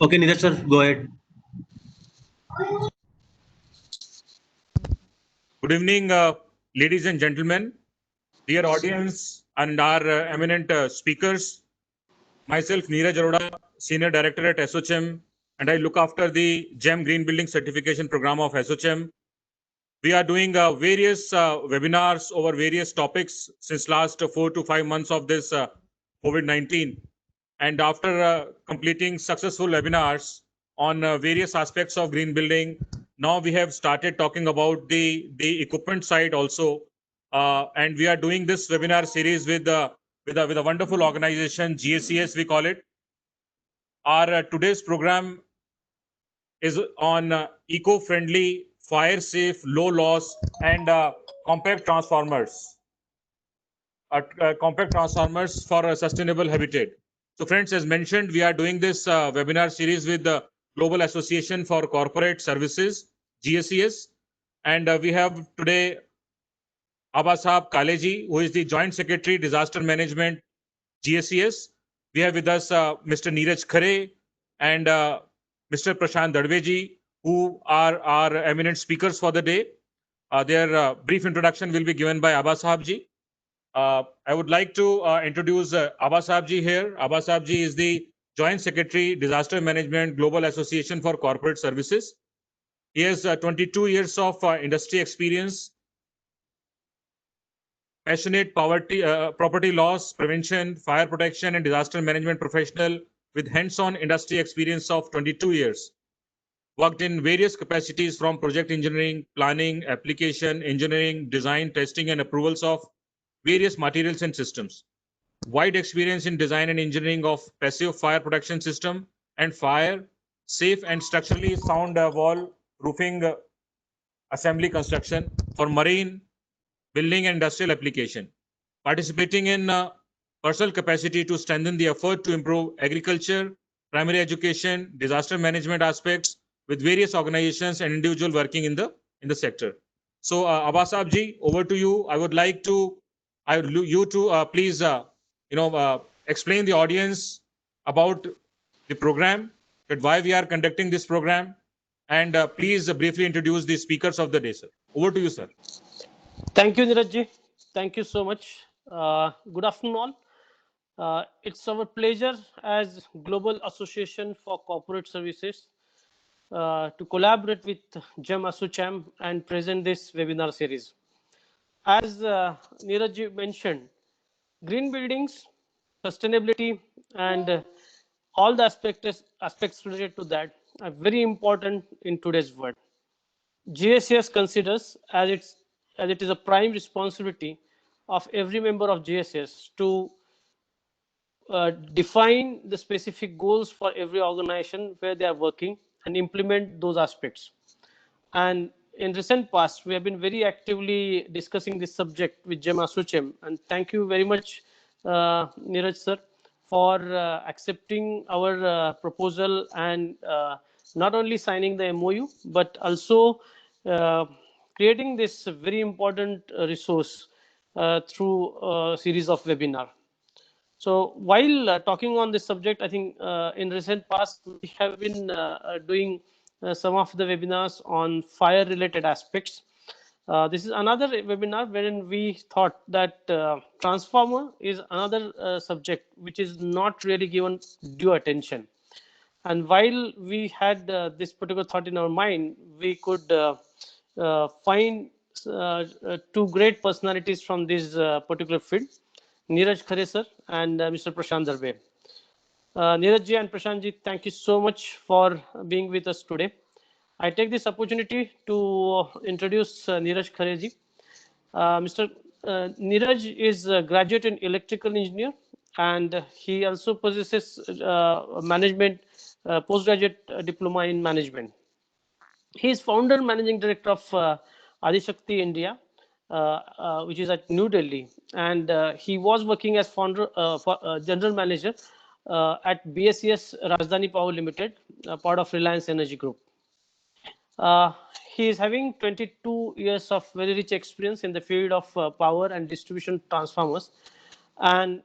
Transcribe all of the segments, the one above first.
Okay, Neeraj sir, go ahead. Good evening, ladies and gentlemen, dear audience, and our eminent speakers. Myself, Neeraj Arora, Senior Director at SOCHM, and I look after the GEM Green Building Certification Program of SOCHM. We are doing various webinars over various topics since last 4 to 5 months of this COVID-19. And after completing successful webinars on various aspects of green building, now we have started talking about the equipment side also. And we are doing this webinar series with a wonderful organization, GACS we call it. Our today's program is on eco-friendly, fire-safe, low-loss, and compact transformers. Compact transformers for a sustainable habitat. So, friends, as mentioned, we are doing this webinar series with the Global Association for Corporate Services, GACS, and we have today Abasab Kaleji, who is the Joint Secretary, Disaster Management, GACS. We have with us Mr. Neeraj Khare and Mr. Prashant Dadveji, who are our eminent speakers for the day. Their brief introduction will be given by Abasab ji. I would like to introduce Abasab ji here. Abasab ji is the Joint Secretary, Disaster Management, Global Association for Corporate Services. He has 22 years of industry experience, passionate property loss prevention, fire protection, and disaster management professional with hands-on industry experience of 22 years. Worked in various capacities from project engineering, planning, application, engineering, design, testing, and approvals of various materials and systems. Wide experience in design and engineering of passive fire protection system and fire, safe and structurally sound wall roofing assembly construction for marine, building and industrial application. Participating in personal capacity to strengthen the effort to improve agriculture, primary education, disaster management aspects with various organizations and individual working in the sector. So, Abasab ji, over to you. I would like to, you to please, explain the audience about the program, that why we are conducting this program, and please briefly introduce the speakers of the day, sir. Over to you, sir. Thank you, Neeraj. Thank you so much. Good afternoon, all. It's our pleasure as Global Association for Corporate Services to collaborate with GEM ASSOCHAM and present this webinar series. As Neeraj mentioned, green buildings, sustainability, and all the aspects related to that are very important in today's world. GSS considers as it is a prime responsibility of every member of GSS to define the specific goals for every organization where they are working and implement those aspects. And in recent past, we have been very actively discussing this subject with GEM ASSOCHAM. And thank you very much, Neeraj sir, for accepting our proposal and not only signing the MOU, but also uh, creating this very important resource through a series of webinar. So while talking on this subject, I think in recent past we have been doing some of the webinars on fire related aspects. This is another webinar wherein we thought that transformer is another subject which is not really given due attention. And while we had this particular thought in our mind, we could find two great personalities from this particular field, Neeraj Khare sir and Mr. Prashant Darbe. Neeraj ji and Prashant ji, thank you so much for being with us today. I take this opportunity to introduce Neeraj Khare ji. Mr. Neeraj is a graduate in electrical engineer, and he also possesses management postgraduate diploma in management. He is founder managing director of Adishakti India, which is at New Delhi, and he was working as founder general manager at BSES Rajdhani Power Limited, part of Reliance Energy Group. Uh, he is having 22 years of very rich experience in the field of power and distribution transformers, and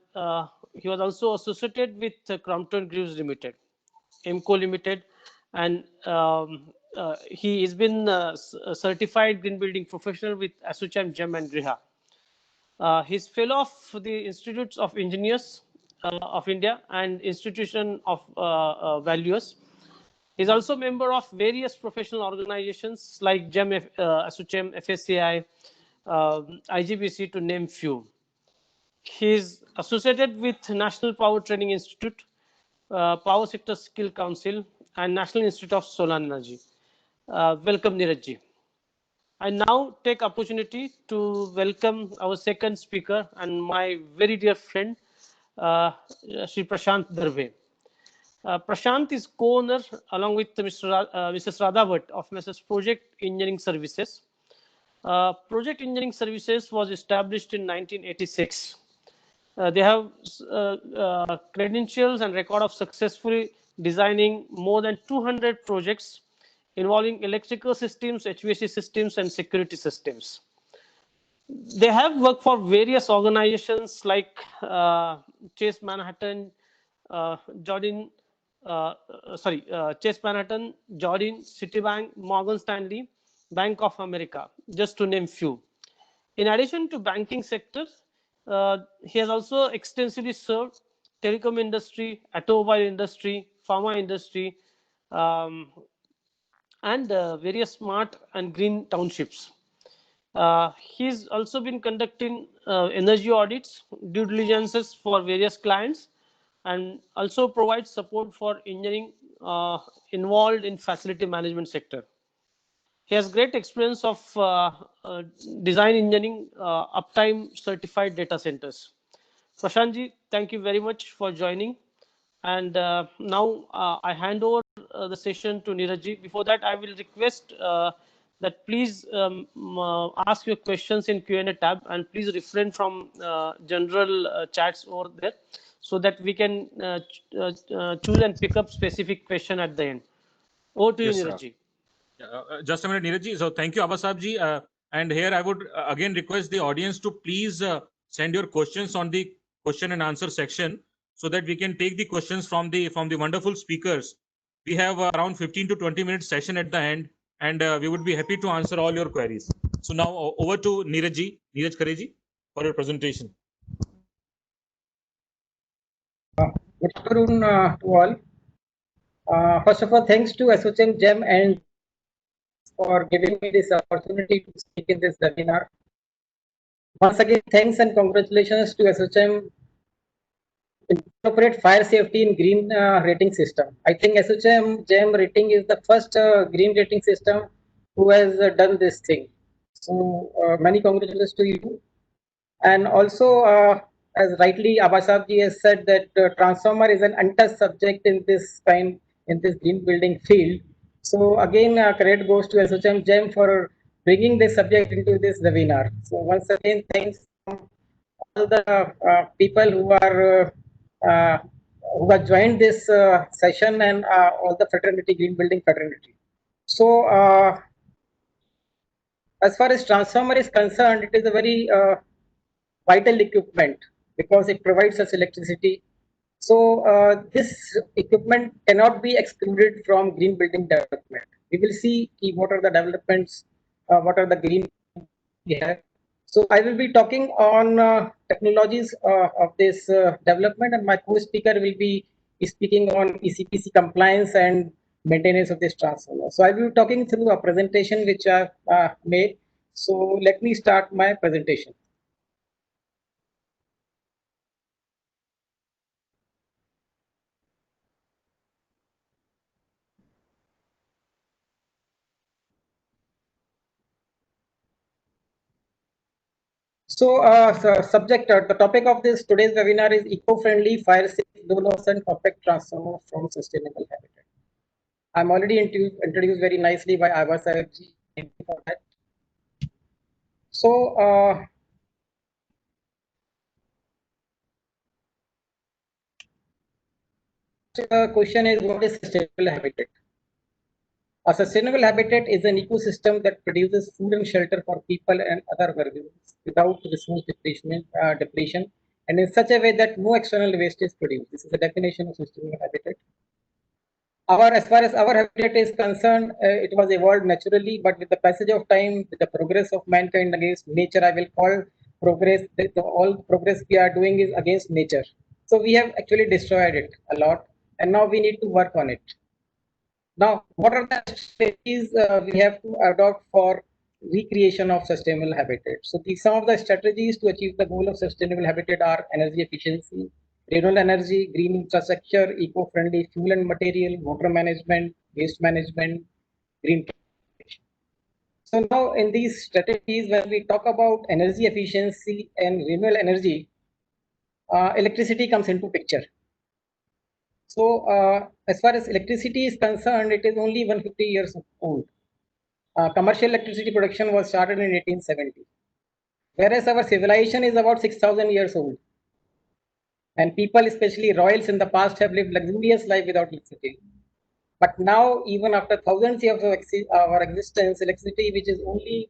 he was also associated with Crompton Greaves Limited. Emco Limited, and he has been a certified green building professional with ASSOCHAM, GEM, and GRIHA. He's fellow of the Institutes of Engineers of India and Institution of Values. He's also a member of various professional organizations like GEM, ASSOCHAM, FSCI, IGBC, to name few. He's associated with National Power Training Institute, Power Sector Skill Council, and National Institute of Solar Energy. Welcome, Neeraj ji. I now take opportunity to welcome our second speaker and my very dear friend, Shri Prashant Darve. Prashant is co-owner along with Mrs. Radha Bhatt of Mrs. Project Engineering Services. Project Engineering Services was established in 1986. They have credentials and record of successfully designing more than 200 projects involving electrical systems, HVAC systems, and security systems. They have worked for various organizations like Chase Manhattan, Jordan, Chase Manhattan, Jordan, Citibank, Morgan Stanley, Bank of America, just to name few. In addition to banking sector, he has also extensively served telecom industry, automobile industry, pharma industry, and various smart and green townships. He's also been conducting energy audits, due diligences for various clients, and also provides support for engineering involved in facility management sector. He has great experience of design engineering, uptime certified data centers. Prashantji, thank you very much for joining. And now I hand over the session to Neeraj. Before that, I will request that please ask your questions in Q&A tab, and please refrain from general chats over there, so that we can choose and pick up specific question at the end. Over to you, Yes, Neeraj. just a minute, Neeraj ji. So thank you, Abba Saab ji. And here I would again request the audience to please send your questions on the question and answer section, so that we can take the questions from the wonderful speakers. We have around 15 to 20 minutes session at the end, and we would be happy to answer all your queries. So now over to Neeraj ji, Neeraj Khare ji, for your presentation. Good afternoon to all. First of all, thanks to ASSOCHAM, GEM, and for giving me this opportunity to speak in this webinar. Once again, thanks and congratulations to ASSOCHAM incorporate fire safety in green rating system. I think ASSOCHAM GEM rating is the first green rating system who has done this thing. So many congratulations to you. And also, as rightly Abba Saab ji has said, that transformer is an untouched subject in this green building field. So again, credit goes to ASSOCHAM GEM for bringing this subject into this webinar. So once again, thanks to all the people who have joined this session, and all the fraternity, green building fraternity. So as far as transformer is concerned, it is a very vital equipment because it provides us electricity. So this equipment cannot be excluded from green building development. We will see what are the developments, what are the green we have. So I will be talking on technologies of this development, and my co-speaker will be speaking on ECPC compliance and maintenance of this transformer. So I will be talking through a presentation which I have made. So let me start my presentation. So, the topic of this today's webinar is eco-friendly, fire-safe, low-loss and compact transformer from sustainable habitat. I'm already introduced very nicely by Abba Saab ji. Thank you for that. So, the question is, what is sustainable habitat? A sustainable habitat is an ecosystem that produces food and shelter for people and other organisms without resource depletion, and in such a way that no external waste is produced. This is the definition of sustainable habitat. As far as our habitat is concerned, it was evolved naturally, but with the passage of time, with the progress of mankind against nature, I will call progress, all progress we are doing is against nature. So we have actually destroyed it a lot, and now we need to work on it. Now, what are the strategies we have to adopt for recreation of sustainable habitat? So, some of the strategies to achieve the goal of sustainable habitat are energy efficiency, renewable energy, green infrastructure, eco-friendly fuel and material, water management, waste management, green transportation. So now in these strategies, when we talk about energy efficiency and renewable energy, electricity comes into picture. So as far as electricity is concerned, it is only 150 years old. Commercial electricity production was started in 1870, whereas our civilization is about 6,000 years old. And people, especially royals in the past, have lived luxurious life without electricity. But now, even after thousands years of our existence, electricity, which is only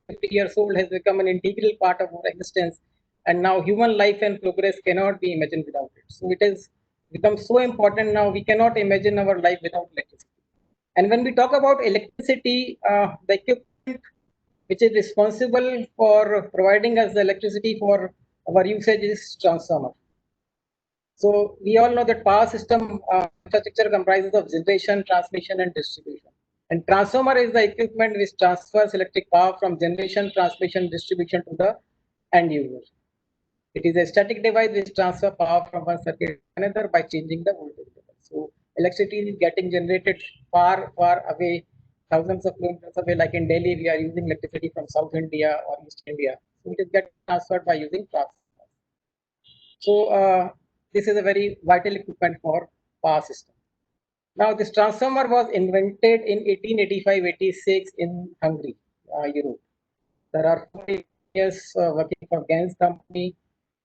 50 years old, has become an integral part of our existence. And now human life and progress cannot be imagined without it. So it has become so important now, we cannot imagine our life without electricity. And when we talk about electricity, the equipment which is responsible for providing us the electricity for our usage is transformer. So we all know that power system infrastructure comprises of generation, transmission, and distribution. And transformer is the equipment which transfers electric power from generation, transmission, distribution to the end user. It is a static device which transfers power from one circuit to another by changing the voltage level. So electricity is getting generated far, far away, thousands of kilometers away. Like in Delhi, we are using electricity from South India or East India. So it is getting transferred by using transformers. So this is a very vital equipment for power system. Now this transformer was invented in 1885-86 in Hungary, Europe. There are 4 engineers working for Gans company,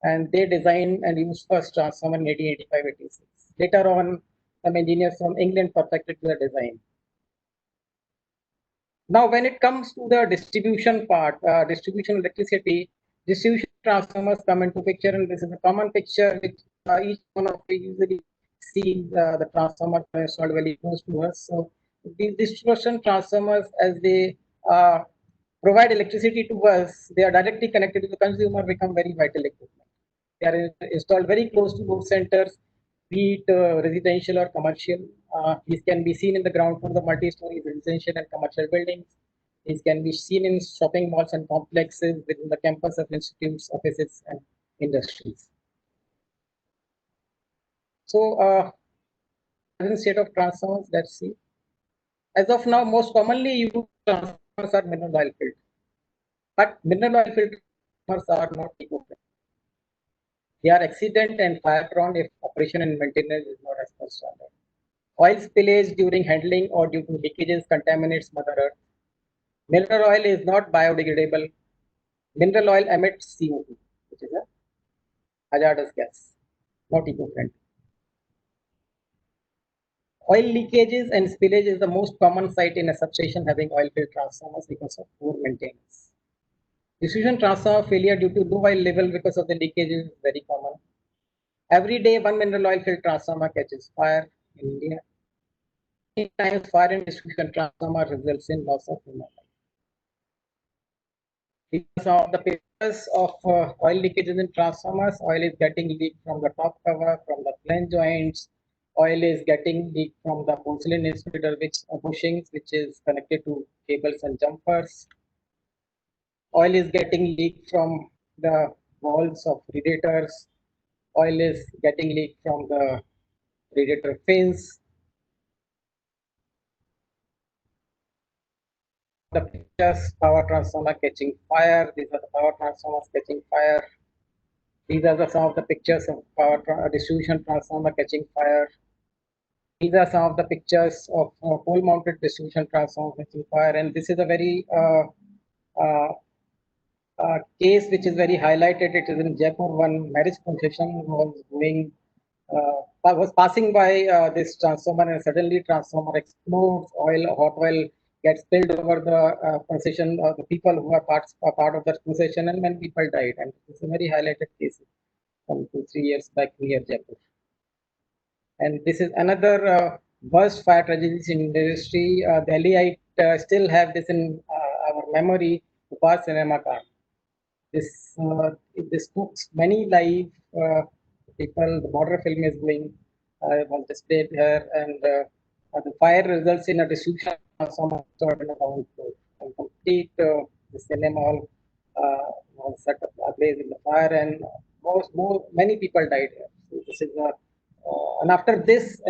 and they designed and used first transformer in 1885-86. Later on, some engineers from England perfected the design. Now, when it comes to the distribution part, distribution electricity, distribution transformers come into picture, and this is a common picture which each one of we usually see the transformer installed very close to us. So these distribution transformers, as they provide electricity to us, they are directly connected to the consumer, become very vital equipment. They are installed very close to load centers, be it residential or commercial. These can be seen in the ground floor of the multi-story residential and commercial buildings. These can be seen in shopping malls and complexes within the campus of institutes, offices, and industries. So, present state of transformers, let's see. As of now, most commonly used transformers are mineral oil filled. But mineral oil filled transformers are not eco-friendly. They are accident and fire prone if operation and maintenance is not as per standard. Oil spillage during handling or due to leakages contaminates Mother Earth. Mineral oil is not biodegradable. Mineral oil emits CO2, which is a hazardous gas, not eco-friendly. Oil leakages and spillage is the most common sight in a substation having oil-filled transformers because of poor maintenance. Distribution transformer failure due to low oil level because of the leakage is very common. Every day, one mineral oil-filled transformer catches fire in India. Many times, fire in distribution transformer results in loss of human life. These are some of the pictures of oil leakages in transformers. Oil is getting leaked from the top cover, from the flange joints. Oil is getting leaked from the porcelain insulator bushings, which is connected to cables and jumpers. Oil is getting leaked from the walls of radiators. Oil is getting leaked from the radiator fins. The pictures, power transformer catching fire. These are the power transformers catching fire. These are some of the pictures of distribution transformer catching fire. These are some of the pictures of pole-mounted distribution transformer catching fire. And this is a very uh, case which is very highlighted. It is in Jaipur. One marriage procession was passing by this transformer, and suddenly transformer explodes. Hot oil gets spilled over the procession. The people who are part of the procession, and many people died. And it's a very highlighted case from 2-3 years back near Jaipur. And this is another worst fire tragedies in industry, Delhi, I still have this in our memory, Upar Cinema Car. This this cooks many live people. The border film is going was displayed here, and the fire results in a distribution of some sort in a ground floor. And complete the cinema hall was set up ablaze in the fire, and many people died here. So this is a and after this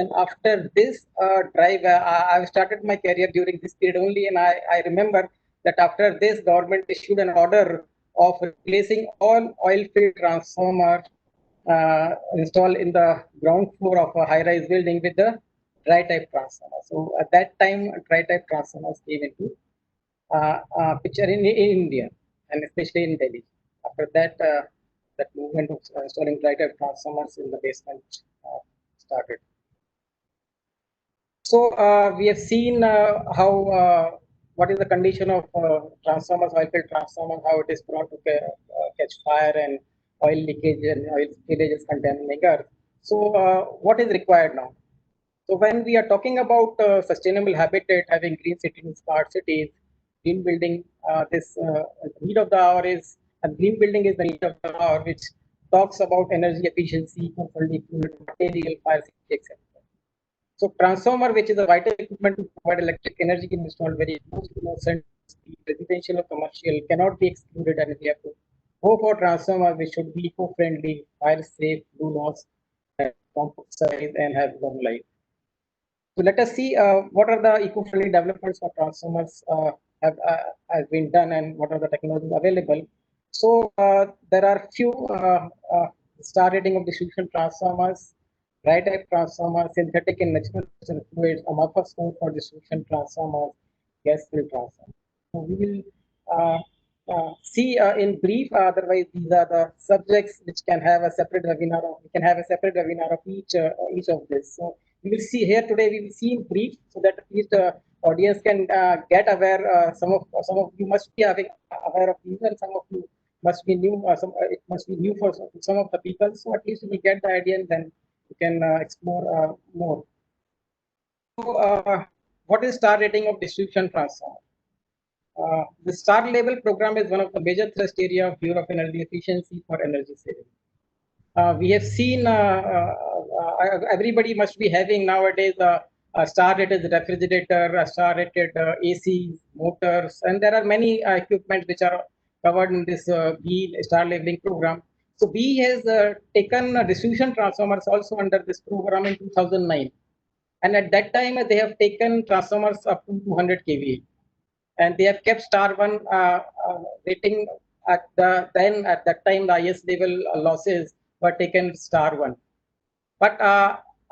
drive, I started my career during this period only, and I remember that after this, government issued an order of replacing all oil-filled transformer installed in the ground floor of a high-rise building with the dry-type transformer. So at that time, dry-type transformers came into picture in India, and especially in Delhi. After that, that movement of installing dry-type transformers in the basement started. So we have seen how what is the condition of transformers, oil-filled transformers, how it is brought to catch fire and oil leakage and oil spillage is contaminating earth. So what is required now? So when we are talking about sustainable habitat, having green cities, smart cities, green building, this need of the hour is, and green building is the need of the hour, which talks about energy efficiency, eco-friendly fluid, material, fire safety, etc. So transformer, which is a vital equipment to provide electric energy, can be installed very close to the center, residential or commercial, cannot be excluded, and we have to go for transformer which should be eco-friendly, fire safe, do loss, compact size, and have long life. So let us see what are the eco-friendly developments for transformers have been done, and what are the technologies available. So there are few star rating of distribution transformers, dry type transformers, synthetic and natural fluids, amorphous mode for distribution transformers, gas filled transformers. So we will see in brief. Otherwise, these are the subjects which can have a separate webinar. We can have a separate webinar of each of this. So we will see here today. We will see in brief, so that at least the audience can get aware. Some of you must be aware of these, and some of you must be new. It must be new for some of the people. So at least we get the idea, and then you can explore more. So, what is star rating of distribution transformer? The star level program is one of the major thrust area of Bureau of Energy Efficiency for energy saving. We have seen everybody must be having nowadays a star rated refrigerator, a star rated AC, motors, and there are many equipment which are covered in this B star labeling program. So B has taken distribution transformers also under this program in 2009. And at that time, they have taken transformers up to 200 kVA. And they have kept star one rating at at that time the highest level losses were taken star one. But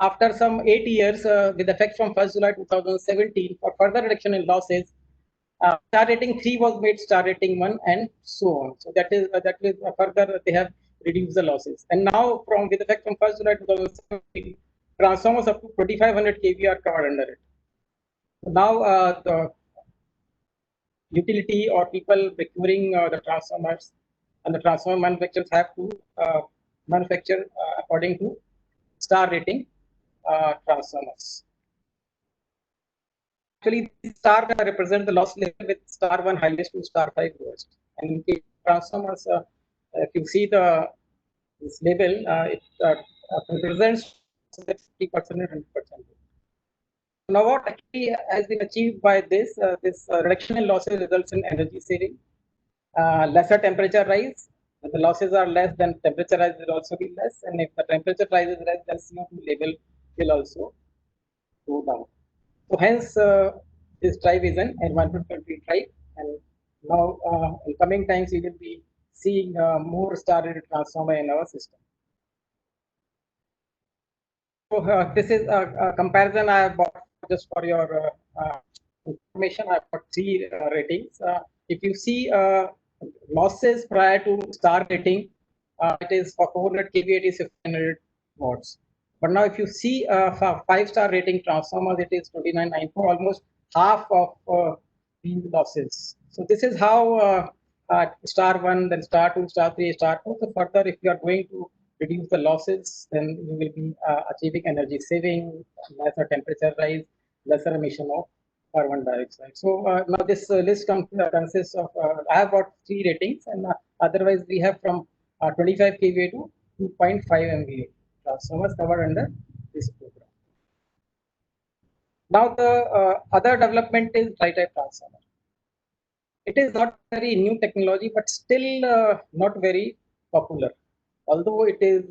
after some 8 years, with effect from 1st July 2017, for further reduction in losses, star rating 3 was made star rating 1, and so on. So that is further they have reduced the losses. And now, from with effect from 1st July 2017, transformers up to 2500 kV are covered under it. So now the utility or people procuring the transformers, and the transformer manufacturers have to manufacture according to star rating transformers. Actually, star represent the loss level with star 1 highest to star 5 lowest. And in case transformers, if you see this label, it represents 50% and 100%. Now, what actually has been achieved by this reduction in losses results in energy saving, lesser temperature rise. If the losses are less, then temperature rise will also be less, and if the temperature rise is less, then CO2 level will also go down. So hence, this drive is an environment friendly drive, and now in coming times we will be seeing more star rated transformer in our system. So this is a comparison I have bought just for your information. I have got 3 ratings. If you see losses prior to star rating, it is for 400 kVA, it is 1500 watts. But now if you see for 5-star rating transformers, it is 2994, almost half of these losses. So this is how star 1, then star 2, star 3, star 4. So further, if you are going to reduce the losses, then you will be achieving energy saving, lesser temperature rise, lesser emission of carbon dioxide. So now this list consists of, I have got 3 ratings, and otherwise we have from 25 kVA to 2.5 MVA transformers covered under this program. Now the other development is dry type transformer. It is not very new technology, but still not very popular. Although it is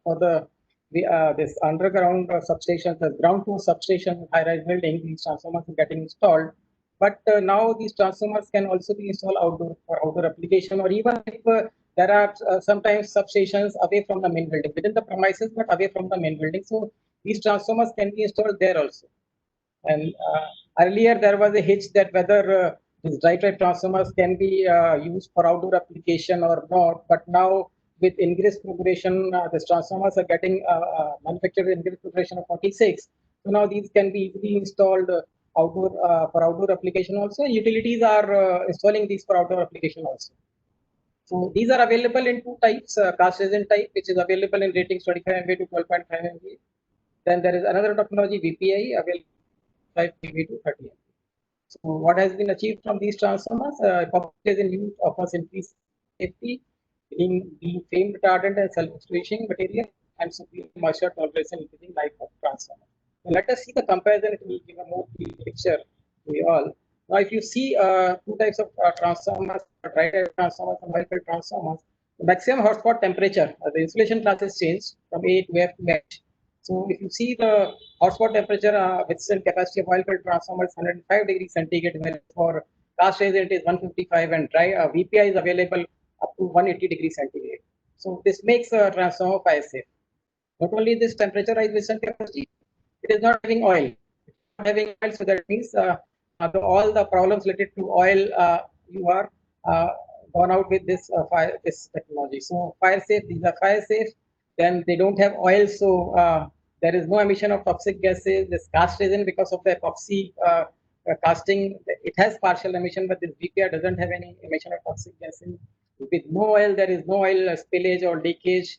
for the this underground substations, the ground floor substation, high-rise building, these transformers are getting installed. But now these transformers can also be installed outdoor for outdoor application, or even if there are sometimes substations away from the main building, within the premises, but away from the main building. So these transformers can be installed there also. And earlier there was a hitch that whether these dry type transformers can be used for outdoor application or not. But now with ingress configuration, these transformers are getting manufactured in ingress configuration of 46. So now these can be easily installed outdoor for outdoor application also. Utilities are installing these for outdoor application also. So these are available in 2 types, cast resin type, which is available in ratings 25 MVA to 12.5 MVA. Then there is another technology, VPI, available 5 kV to 30 MVA. So what has been achieved from these transformers? Copper resin use offers increased safety, being flame retardant and self-extinguishing material, and superior moisture tolerance and increasing life of transformer. So let us see the comparison. It will give a more clear picture to you all. Now, if you see 2 types of transformers, dry type transformers and oil filled transformers, the maximum hotspot temperature, the insulation classes change from A to F to H. So if you see the hotspot temperature, withstand capacity of oil filled transformers 105 degrees centigrade, whereas for cast resin it is 155, and dry VPI is available up to 180 degrees centigrade. So this makes a transformer fire safe. Not only this temperature rise withstand capacity, it is not having oil. Not having oil, so that means all the problems related to oil you are gone out with this this technology. So fire safe. These are fire safe. Then they don't have oil, so there is no emission of toxic gases. This cast resin, because of the epoxy casting, it has partial emission, but this VPR doesn't have any emission of toxic gases. With no oil, there is no oil spillage or leakage.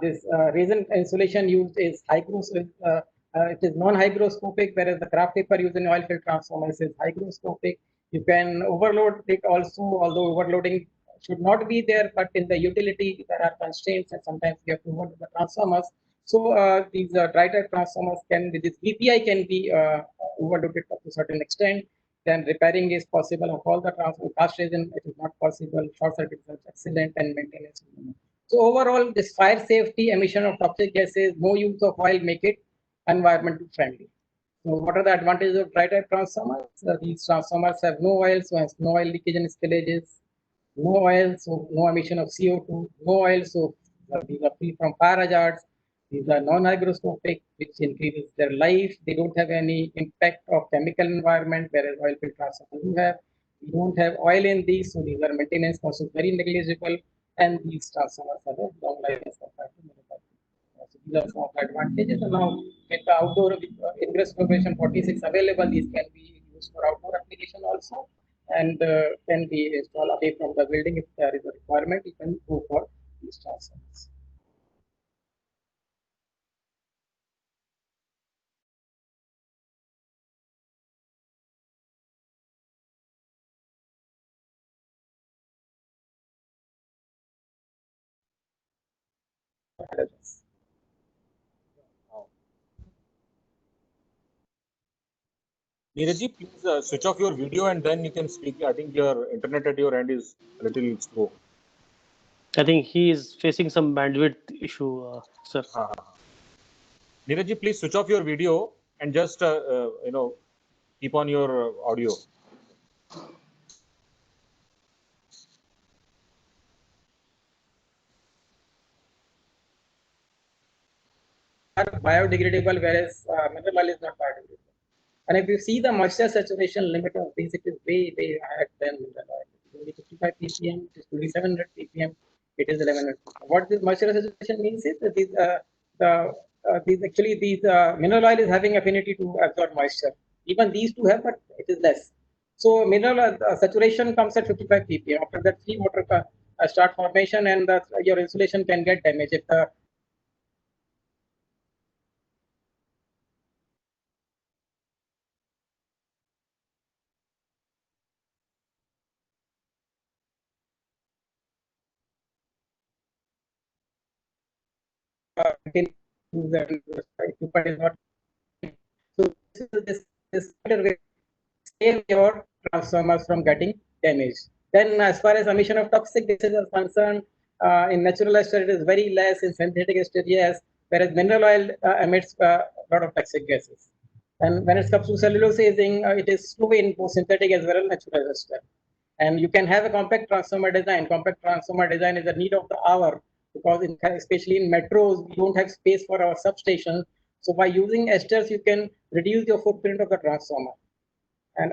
This resin insulation used is it is non-hygroscopic, whereas the craft paper used in oil-filled transformers is hygroscopic. You can overload it also, although overloading should not be there, but in the utility there are constraints, and sometimes you have to overload the transformers. So these dry type transformers can, with this VPI, can be overloaded up to a certain extent. Then repairing is possible of all the cast resin. It is not possible. Short circuit is excellent, and maintenance. So overall, this fire safety, emission of toxic gases, no use of oil make it environmental friendly. So what are the advantages of dry type transformers? These transformers have no oil, so has no oil leakage and spillages. No oil, so no emission of CO2. No oil, so these are free from fire hazards. These are non-hygroscopic, which increases their life. They don't have any impact of chemical environment, whereas oil-filled transformers do have. We don't have oil in these, so these are maintenance costs very negligible, and these transformers have a long life as compared to manufacturing. So these are some of the advantages. And now with the outdoor ingress configuration 46 available, these can be used for outdoor application also, and can be installed away from the building. If there is a requirement, you can go for these transformers. Neeraj ji, please switch off your video and then you can speak. I think your internet at your end is a little slow. I think he is facing some bandwidth issue, sir. Neeraj ji, please switch off your video and just keep on your audio. Are biodegradable, whereas mineral oil is not biodegradable. And if you see the moisture saturation limit of these, it is way, way higher than mineral oil. Only 55 ppm, it is 2700 ppm, it is 1100. What this moisture saturation means is that these mineral oil is having affinity to absorb moisture. Even these two have, but it is less. So mineral saturation comes at 55 ppm. After that, free water start formation, and your insulation can get damaged if the equipment is not. So this will save your transformers from getting damaged. Then, as far as emission of toxic gases are concerned, in natural ester it is very less. In synthetic ester, yes. Whereas mineral oil emits a lot of toxic gases. And when it comes to cellulose aging, it is true in both synthetic as well as natural ester. And you can have a compact transformer design. Compact transformer design is the need of the hour because, especially in metros, we don't have space for our substation. So by using esters, you can reduce your footprint of the transformer. And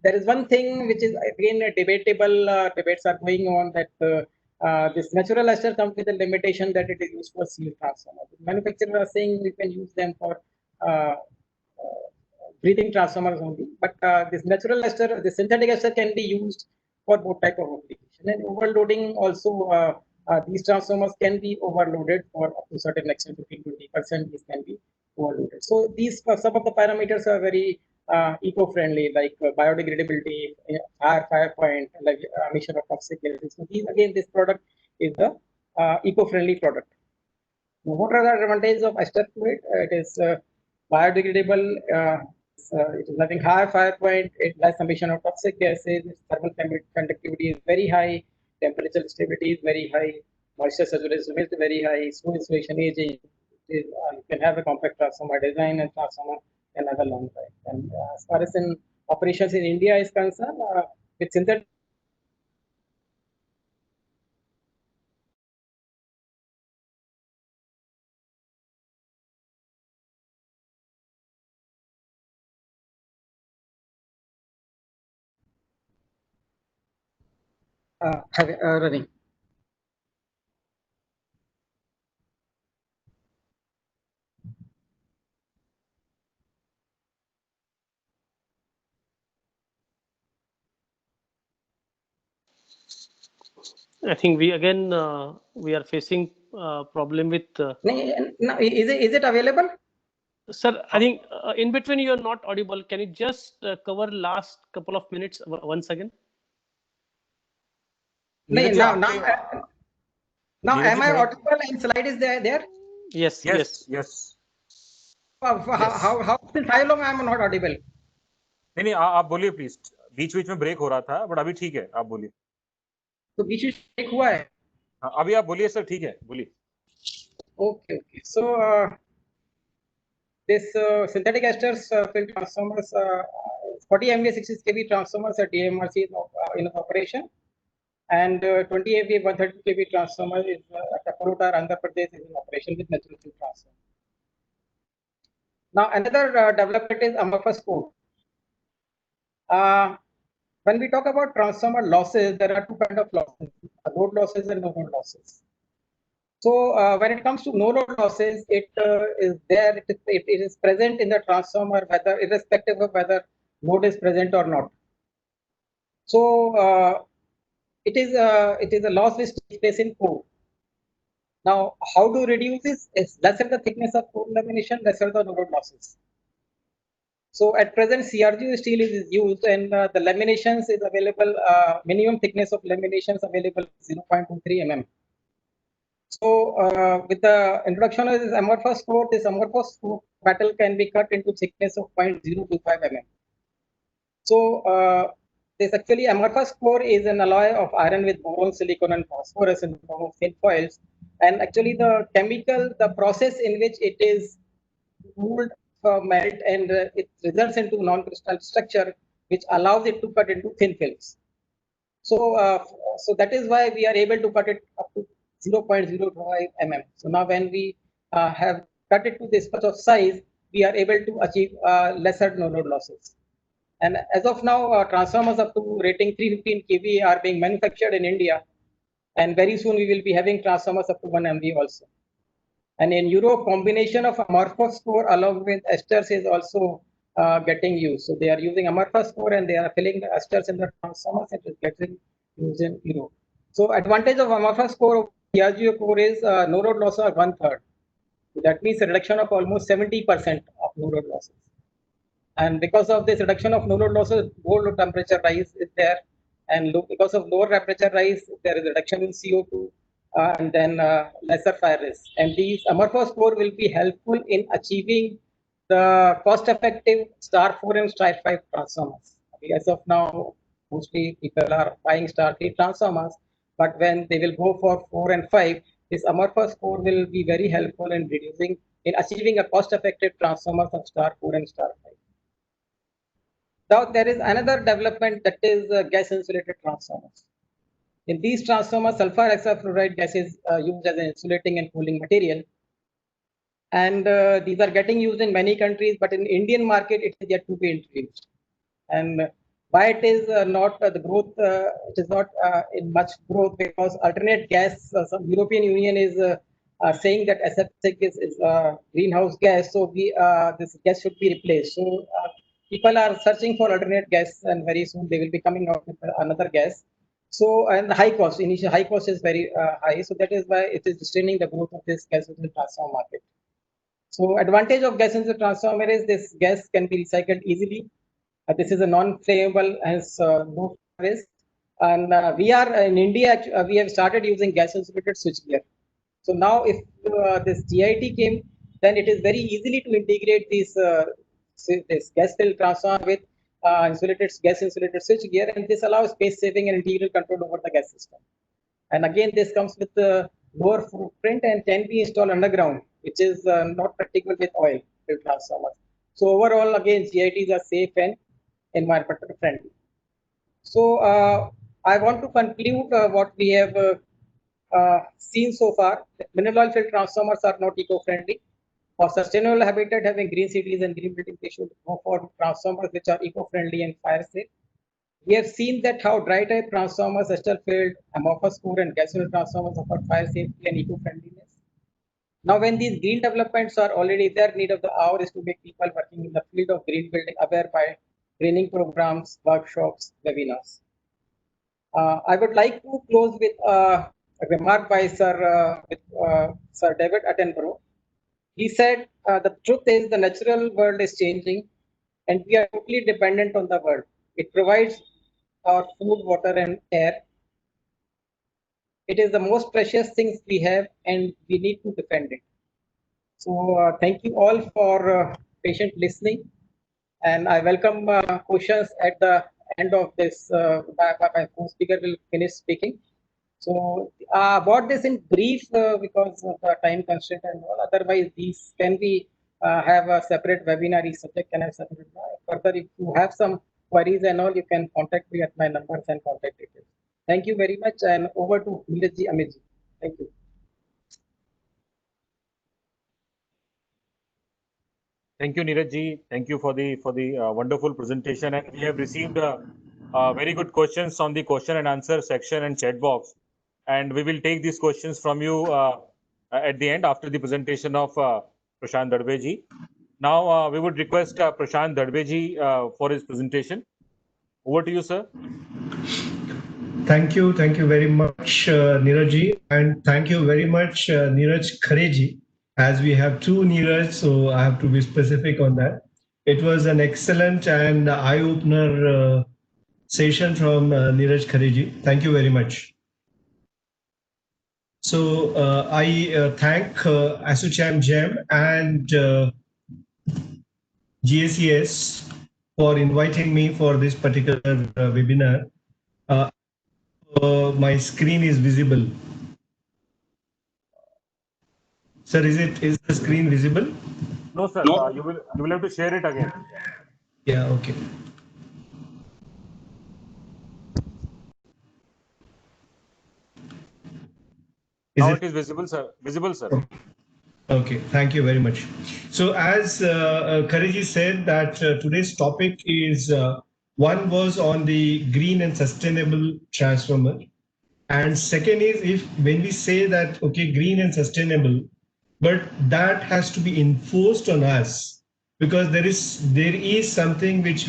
there is one thing which is again a debatable debates are going on that this natural ester comes with a limitation that it is used for seal transformers. Manufacturers are saying we can use them for uh, breathing transformers only, but this natural ester, the synthetic ester can be used for both type of application. And overloading also, these transformers can be overloaded for up to certain extent, 15-20%. These can be overloaded. So these some of the parameters are very eco-friendly, like biodegradability, fire point, like emission of toxic gases. So these again, this product is the eco-friendly product. Now, what are the advantages of ester fluid? It is biodegradable. It is having high fire point. It less emission of toxic gases. Its thermal conductivity is very high. Temperature stability is very high. Moisture saturation is very high. Snow insulation aging. You can have a compact transformer design and transformer can have a long life. And as far as in operations in India is concerned, with synthetic running. I think we are facing problem with. No, is it available? Sir, I think in between you are not audible. Can you just cover last couple of minutes once again? Neeraj ji, Now, आपके- now Neeraj am ji, I थोड़ा- audible and slide is there? Yes, Yes, yes. How since how long I am not audible? नहीं नहीं आप बोलिए please, बीच बीच में break हो रहा था बट अभी ठीक है, आप बोलिए। तो बीच में ब्रेक हुआ है। हाँ, अभी आप बोलिए सर, ठीक है, बोलिए। Okay. So this synthetic esters field transformers, 40 MVA 60 kV transformers at DMRC in operation, and 20 MVA 130 kV transformer is at Akorotar, Andhra Pradesh, is in operation with natural field transformer. Now another development is amorphous core. When we talk about transformer losses, there are two kinds of losses: load losses and no load losses. So when it comes to no load losses, it is there. It is present in the transformer, whether irrespective of whether load is present or not. So it is a loss which takes place in core. Now, how to reduce this? Is lesser the thickness of core lamination, lesser the no load losses. So at present, CRGO steel is used, and the laminations is available. Minimum thickness of laminations available 0.23 mm. So with the introduction of this amorphous core metal can be cut into thickness of 0.025 mm. So this actually amorphous core is an alloy of iron with boron, silicon, and phosphorus in the form of thin foils. And actually the process in which it is cooled melt and it results into non-crystal structure, which allows it to cut into thin films. So so that is why we are able to cut it up to 0.05 mm. So now when we have cut it to this much of size, we are able to achieve lesser no load losses. And as of now, transformers up to rating 315 kV are being manufactured in India. And very soon we will be having transformers up to 1 MV also. And in Europe, combination of amorphous core along with esters is also getting used. So they are using amorphous core and they are filling the esters in the transformers and it is getting used in Europe. So advantage of amorphous core, CRGO core is no load loss of 1/3. So that means a reduction of almost 70% of no load losses. And because of this reduction of no load losses, low temperature rise is there. And because of lower temperature rise, there is a reduction in CO2. and then lesser fire risk. And these Amorphous score will be helpful in achieving the cost-effective star 4 and star 5 transformers. As of now, mostly people are buying star 3 transformers, but when they will go for 4 and 5, this Amorphous score will be very helpful in achieving a cost-effective transformer of star 4 and star 5. Now there is another development, that is gas-insulated transformers. In these transformers, sulfur hexafluoride gas is used as an insulating and cooling material. And these are getting used in many countries, but in Indian market, it is yet to be introduced. And why it is not the growth, it is not in much growth, because alternate gas, some European Union is saying that SF6 is greenhouse gas, so this gas should be replaced. So people are searching for alternate gas, and very soon they will be coming out with another gas. So, and the high cost, initial high cost is very high. So that is why it is restraining the growth of this gas in the transformer market. So advantage of gas in the transformer is this gas can be recycled easily. This is a non-flammable, has no risk. And we are in India, we have started using gas insulated switchgear. So now if this GIT came, then it is very easily to integrate this gas filled transformer with gas insulated switchgear, and this allows space saving and integral control over the gas system. And again, this comes with the lower footprint and can be installed underground, which is not practical with oil filled transformers. So overall, again, GITs are safe and environmental friendly. So I want to conclude what we have seen so far. Mineral oil filled transformers are not eco-friendly. For sustainable habitat having green cities and green buildings, they should go for transformers which are eco-friendly and fire safe. We have seen that how dry type transformers, Chesterfield, Amorphous core, and gas-fuel transformers offer fire safety and eco-friendliness. Now, when these green developments are already there, need of the hour is to make people working in the field of green building aware by training programs, workshops, webinars. I would like to close with a remark by Sir David Attenborough. He said, the truth is the natural world is changing and we are totally dependent on the world. It provides our food, water, and air. It is the most precious things we have, and we need to defend it. So thank you all for patient listening, and I welcome questions at the end of this. My co-speaker will finish speaking. So about this in brief, because of the time constraint and all. Otherwise, these can be have a separate webinar. Each subject can have separate. Further, if you have some queries and all, you can contact me at my numbers and contact details. Thank you very much, and over to Neeraj Amit. Thank you. Thank you, Neeraj ji. Thank you for the wonderful presentation, and we have received very good questions on the question and answer section and chat box, and we will take these questions from you at the end after the presentation of Prashant Dadve ji. Now we would request Prashant Dadve ji for his presentation. Over to you, sir. Thank you very much, Neeraj ji, and thank you very much, Neeraj Khare ji. As we have two Neeraj, so I have to be specific on that. It was an excellent and eye-opener session from Neeraj Khare ji. Thank you very much. So I thank ASSOCHAM GEM and GSES for inviting me for this particular webinar. My screen is visible. Sir, is the screen visible? No, sir. No. You will have to share it again. Yeah. Okay. Now it is visible, sir. Visible, sir. Okay. Thank you very much. So as Khare ji said that today's topic is one was on the green and sustainable transformer, and second is when we say that okay, green and sustainable, but that has to be enforced on us, because there is something which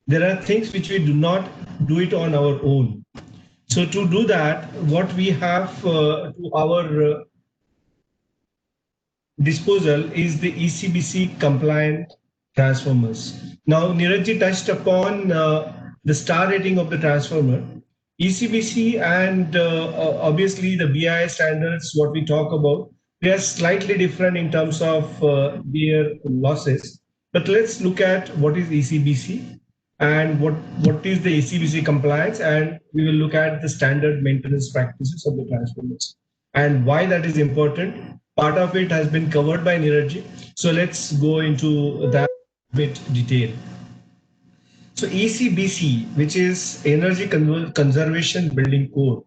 there are things which we do not do it on our own. So to do that, what we have to our disposal is the ECBC compliant transformers. Now Neeraj ji touched upon the star rating of the transformer. ECBC and obviously the BIS standards, what we talk about, they are slightly different in terms of their losses. But let's look at what is ECBC and what is the ECBC compliance, and we will look at the standard maintenance practices of the transformers and why that is important. Part of it has been covered by Niraj. So let's go into that bit detail. So ECBC, which is Energy Conservation Building Code,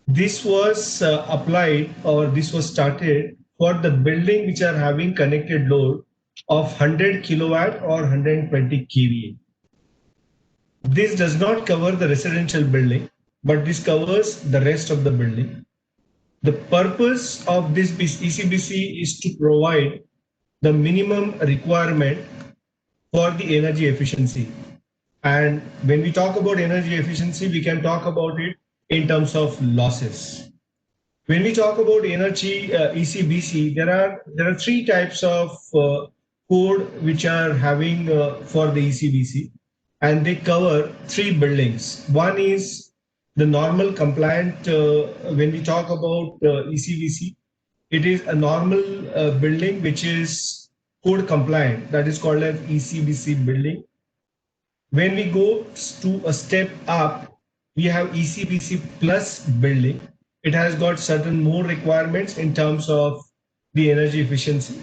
this was applied or this was started for the building which are having connected load of 100 kilowatt or 120 kVA. This does not cover the residential building, but this covers the rest of the building. The purpose of this ECBC is to provide the minimum requirement for the energy efficiency. And when we talk about energy efficiency, we can talk about it in terms of losses. When we talk about energy ECBC, there are three types of code which are having for the ECBC, and they cover three buildings. One is the normal compliant. When we talk about ECBC, it is a normal building which is code compliant. That is called as ECBC building. When we go to a step up, we have ECBC plus building. It has got certain more requirements in terms of the energy efficiency.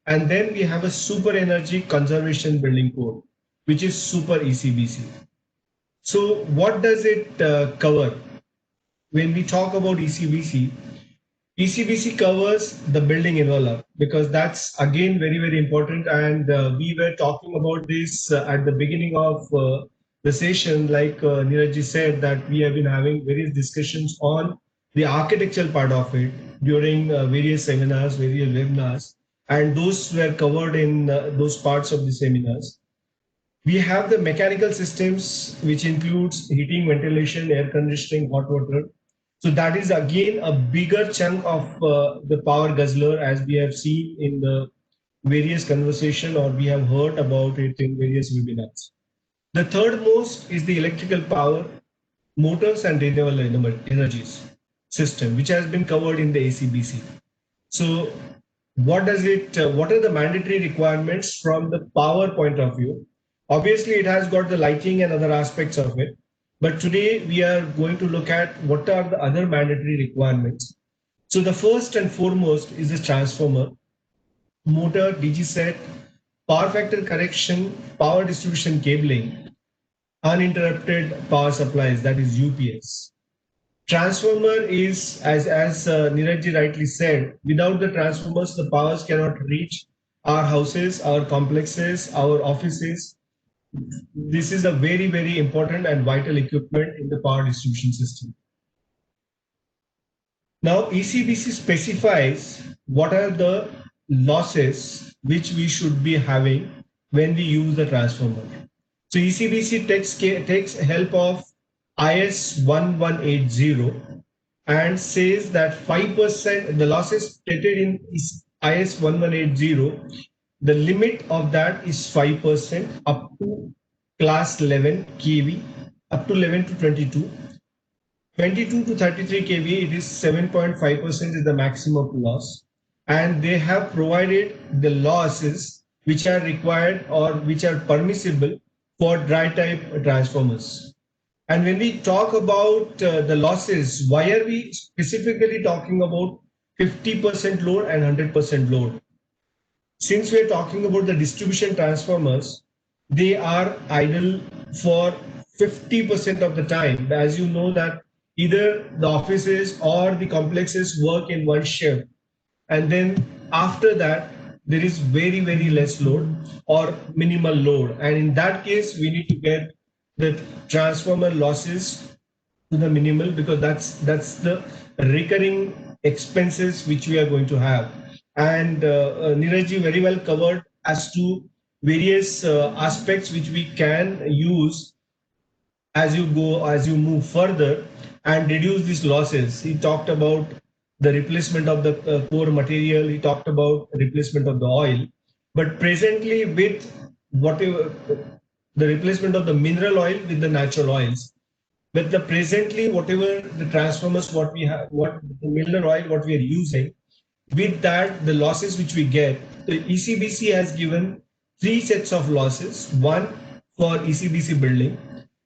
And then we have a super energy conservation building code, which is super ECBC. So what does it cover? When we talk about ECBC, ECBC covers the building envelope, because that's again very, very important. And we were talking about this at the beginning of the session, like Niraj said, that we have been having various discussions on the architectural part of it during various seminars, various webinars, and those were covered in those parts of the seminars. We have the mechanical systems, which includes heating, ventilation, air conditioning, hot water. So that is again a bigger chunk of the power guzzler, as we have seen in the various conversation, or we have heard about it in various webinars. The third most is the electrical power, motors and renewable energies system, which has been covered in the ECBC. So what does it, what are the mandatory requirements from the power point of view? Obviously, it has got the lighting and other aspects of it. But today we are going to look at what are the other mandatory requirements. So the first and foremost is the transformer, motor, DG set, power factor correction, power distribution cabling, uninterrupted power supplies, that is UPS. Transformer is, as Niraj rightly said, without the transformers, the powers cannot reach our houses, our complexes, our offices. This is a very, very important and vital equipment in the power distribution system. Now, ECBC specifies what are the losses which we should be having when we use the transformer. So ECBC takes help of IS 1180 and says that 5%, the losses stated in IS 1180, the limit of that is 5% up to class 11 kV, up to 11 to 22. 22 to 33 kV, it is 7.5% is the maximum loss. And they have provided the losses which are required or which are permissible for dry type transformers. And when we talk about the losses, why are we specifically talking about 50% load and 100% load? Since we are talking about the distribution transformers, they are idle for 50% of the time. As you know that either the offices or the complexes work in one shift, and then after that there is very, very less load or minimal load. And in that case, we need to get the transformer losses to the minimal, because that's the recurring expenses which we are going to have. And Niraj very well covered as to various aspects which we can use as you move further and reduce these losses. He talked about the replacement of the core material. He talked about replacement of the oil. But presently, with whatever the replacement of the mineral oil with the natural oils, But the presently, whatever the transformers, what we have, what the Milner oil, what we are using, with that, the losses which we get, the ECBC has given three sets of losses. One for ECBC building,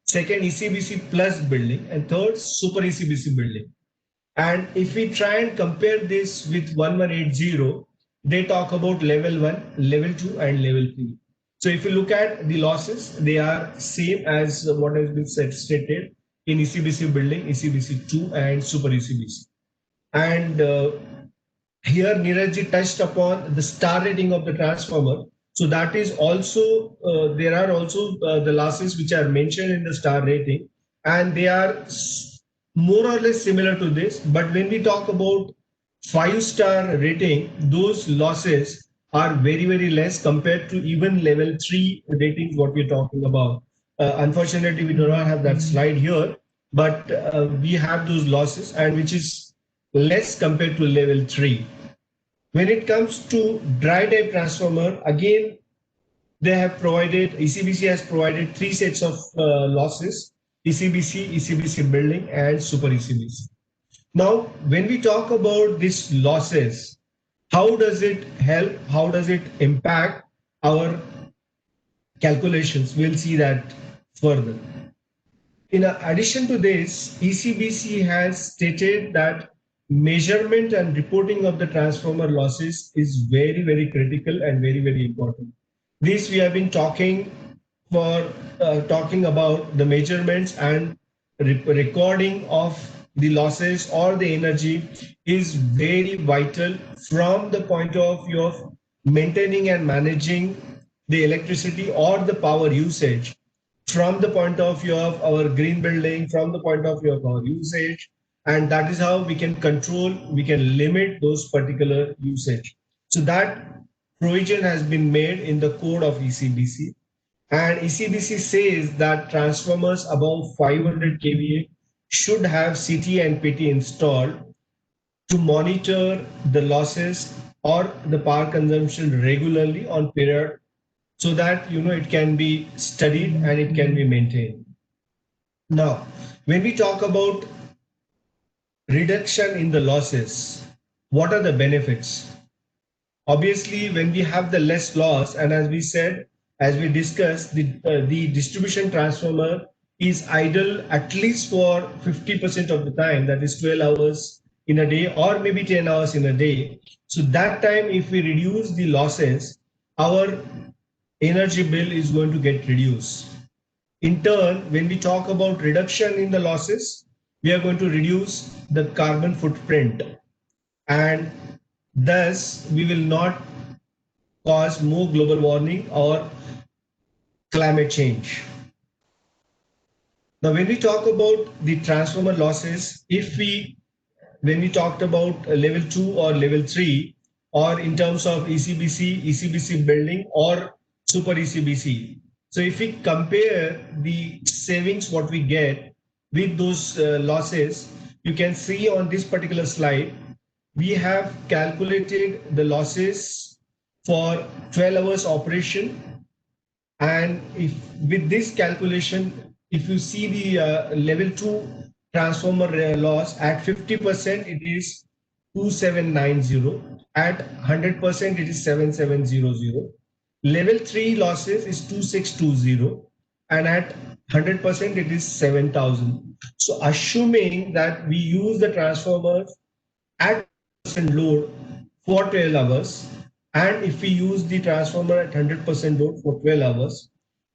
second ECBC plus building, and third super ECBC building. And if we try and compare this with 1180, they talk about level 1, level 2, and level 3. So if you look at the losses, they are same as what has been stated in ECBC building, ECBC 2, and super ECBC. And here Neeraj touched upon the star rating of the transformer. So that is also, there are also the losses which are mentioned in the star rating, and they are more or less similar to this. But when we talk about 5-star rating, those losses are very, very less compared to even level 3 ratings, what we're talking about. Unfortunately, we do not have that slide here, but we have those losses, and which is less compared to level 3. When it comes to dry type transformer, again, they have provided, ECBC has provided three sets of losses: ECBC, ECBC building, and super ECBC. Now, when we talk about these losses, how does it help? How does it impact our calculations? We'll see that further. In addition to this, ECBC has stated that measurement and reporting of the transformer losses is very, very critical and very, very important. This we have been talking about the measurements and recording of the losses or the energy is very vital from the point of view of maintaining and managing the electricity or the power usage, from the point of view of our green building, from the point of view of our usage. And that is how we can control, we can limit those particular usage. So that provision has been made in the code of ECBC. And ECBC says that transformers above 500 kVA should have CT and PT installed to monitor the losses or the power consumption regularly on period, so that it can be studied and it can be maintained. Now, when we talk about reduction in the losses, what are the benefits? Obviously, when we have the less loss, and as we said, as we discussed, the distribution transformer is idle at least for 50% of the time, that is 12 hours in a day or maybe 10 hours in a day. So that time, if we reduce the losses, our energy bill is going to get reduced. In turn, when we talk about reduction in the losses, we are going to reduce the carbon footprint, and thus we will not cause more global warming or climate change. Now, when we talk about the transformer losses, when we talked about level 2 or level 3, or in terms of ECBC, ECBC building, or super ECBC. So if we compare the savings, what we get with those losses, you can see on this particular slide, we have calculated the losses for 12 hours operation. And if with this calculation, if you see the level 2 transformer loss at 50%, it is 2790. At 100%, it is 7700. Level 3 losses is 2620, and at 100%, it is 7000. So assuming that we use the transformers at load for 12 hours, and if we use the transformer at 100% load for 12 hours,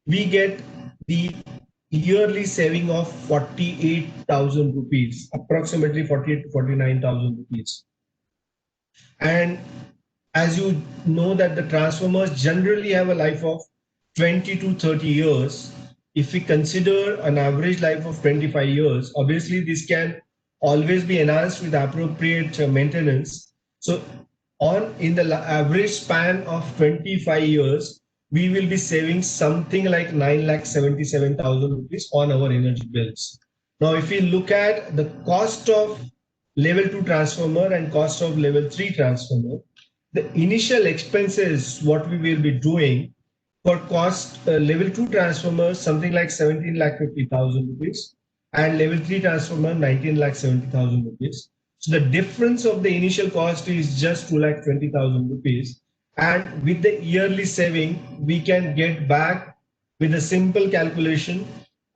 we get the yearly saving of 48,000 rupees, approximately 48 to 49,000 rupees. And as you know that the transformers generally have a life of 20 to 30 years. If we consider an average life of 25 years, obviously this can always be enhanced with appropriate maintenance. So in the average span of 25 years, we will be saving something like 9,77,000 rupees on our energy bills. Now, if we look at the cost of level 2 transformer and cost of level 3 transformer, the initial expenses, what we will be doing for cost level 2 transformers, something like 17,50,000 rupees. and level 3 transformer 19,70,000 rupees. So the difference of the initial cost is just 2,20,000 rupees. And with the yearly saving, we can get back with a simple calculation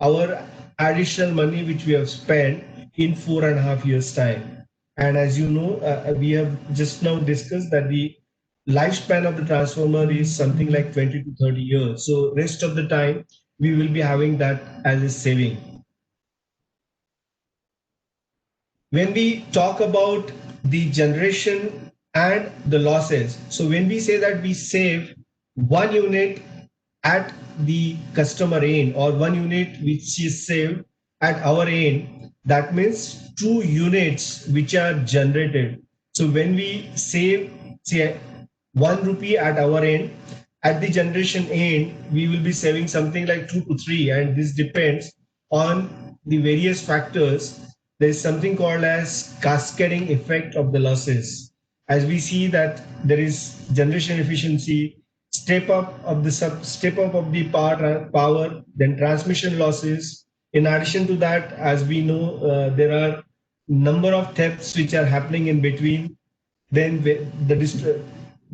our additional money which we have spent in 4.5 years time. And as you know, we have just now discussed that the lifespan of the transformer is something like 20 to 30 years. So rest of the time we will be having that as a saving. When we talk about the generation and the losses, so when we say that we save 1 unit at the customer end or 1 unit which is saved at our end, that means 2 units which are generated. So when we save, say, 1 rupee at our end, at the generation end, we will be saving something like 2 to 3, and this depends on the various factors. There is something called as cascading effect of the losses. As we see that there is generation efficiency, step up of the power, then transmission losses. In addition to that, as we know, there are number of thefts which are happening in between. Then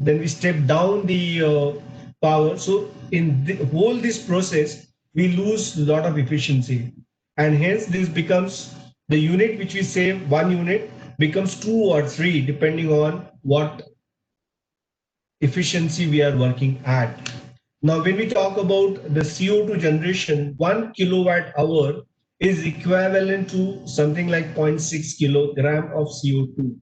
then we step down the power. So in the whole this process, we lose a lot of efficiency, and hence this becomes the unit which we save, 1 unit becomes 2 or 3 depending on what efficiency we are working at. Now, when we talk about the CO2 generation, 1 kWh is equivalent to something like 0.6 kilogram of CO2.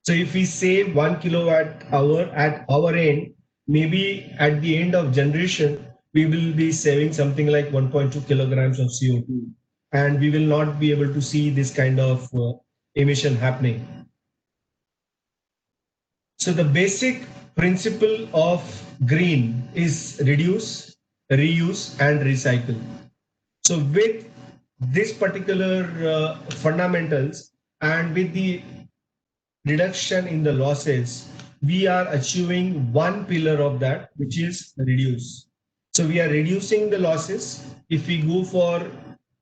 So if we save 1 kWh at our end, maybe at the end of generation, we will be saving something like 1.2 kilograms of CO2, and we will not be able to see this kind of emission happening. So the basic principle of green is reduce, reuse, and recycle. So with this particular fundamentals and with the reduction in the losses, we are achieving one pillar of that, which is reduce. So we are reducing the losses if we go for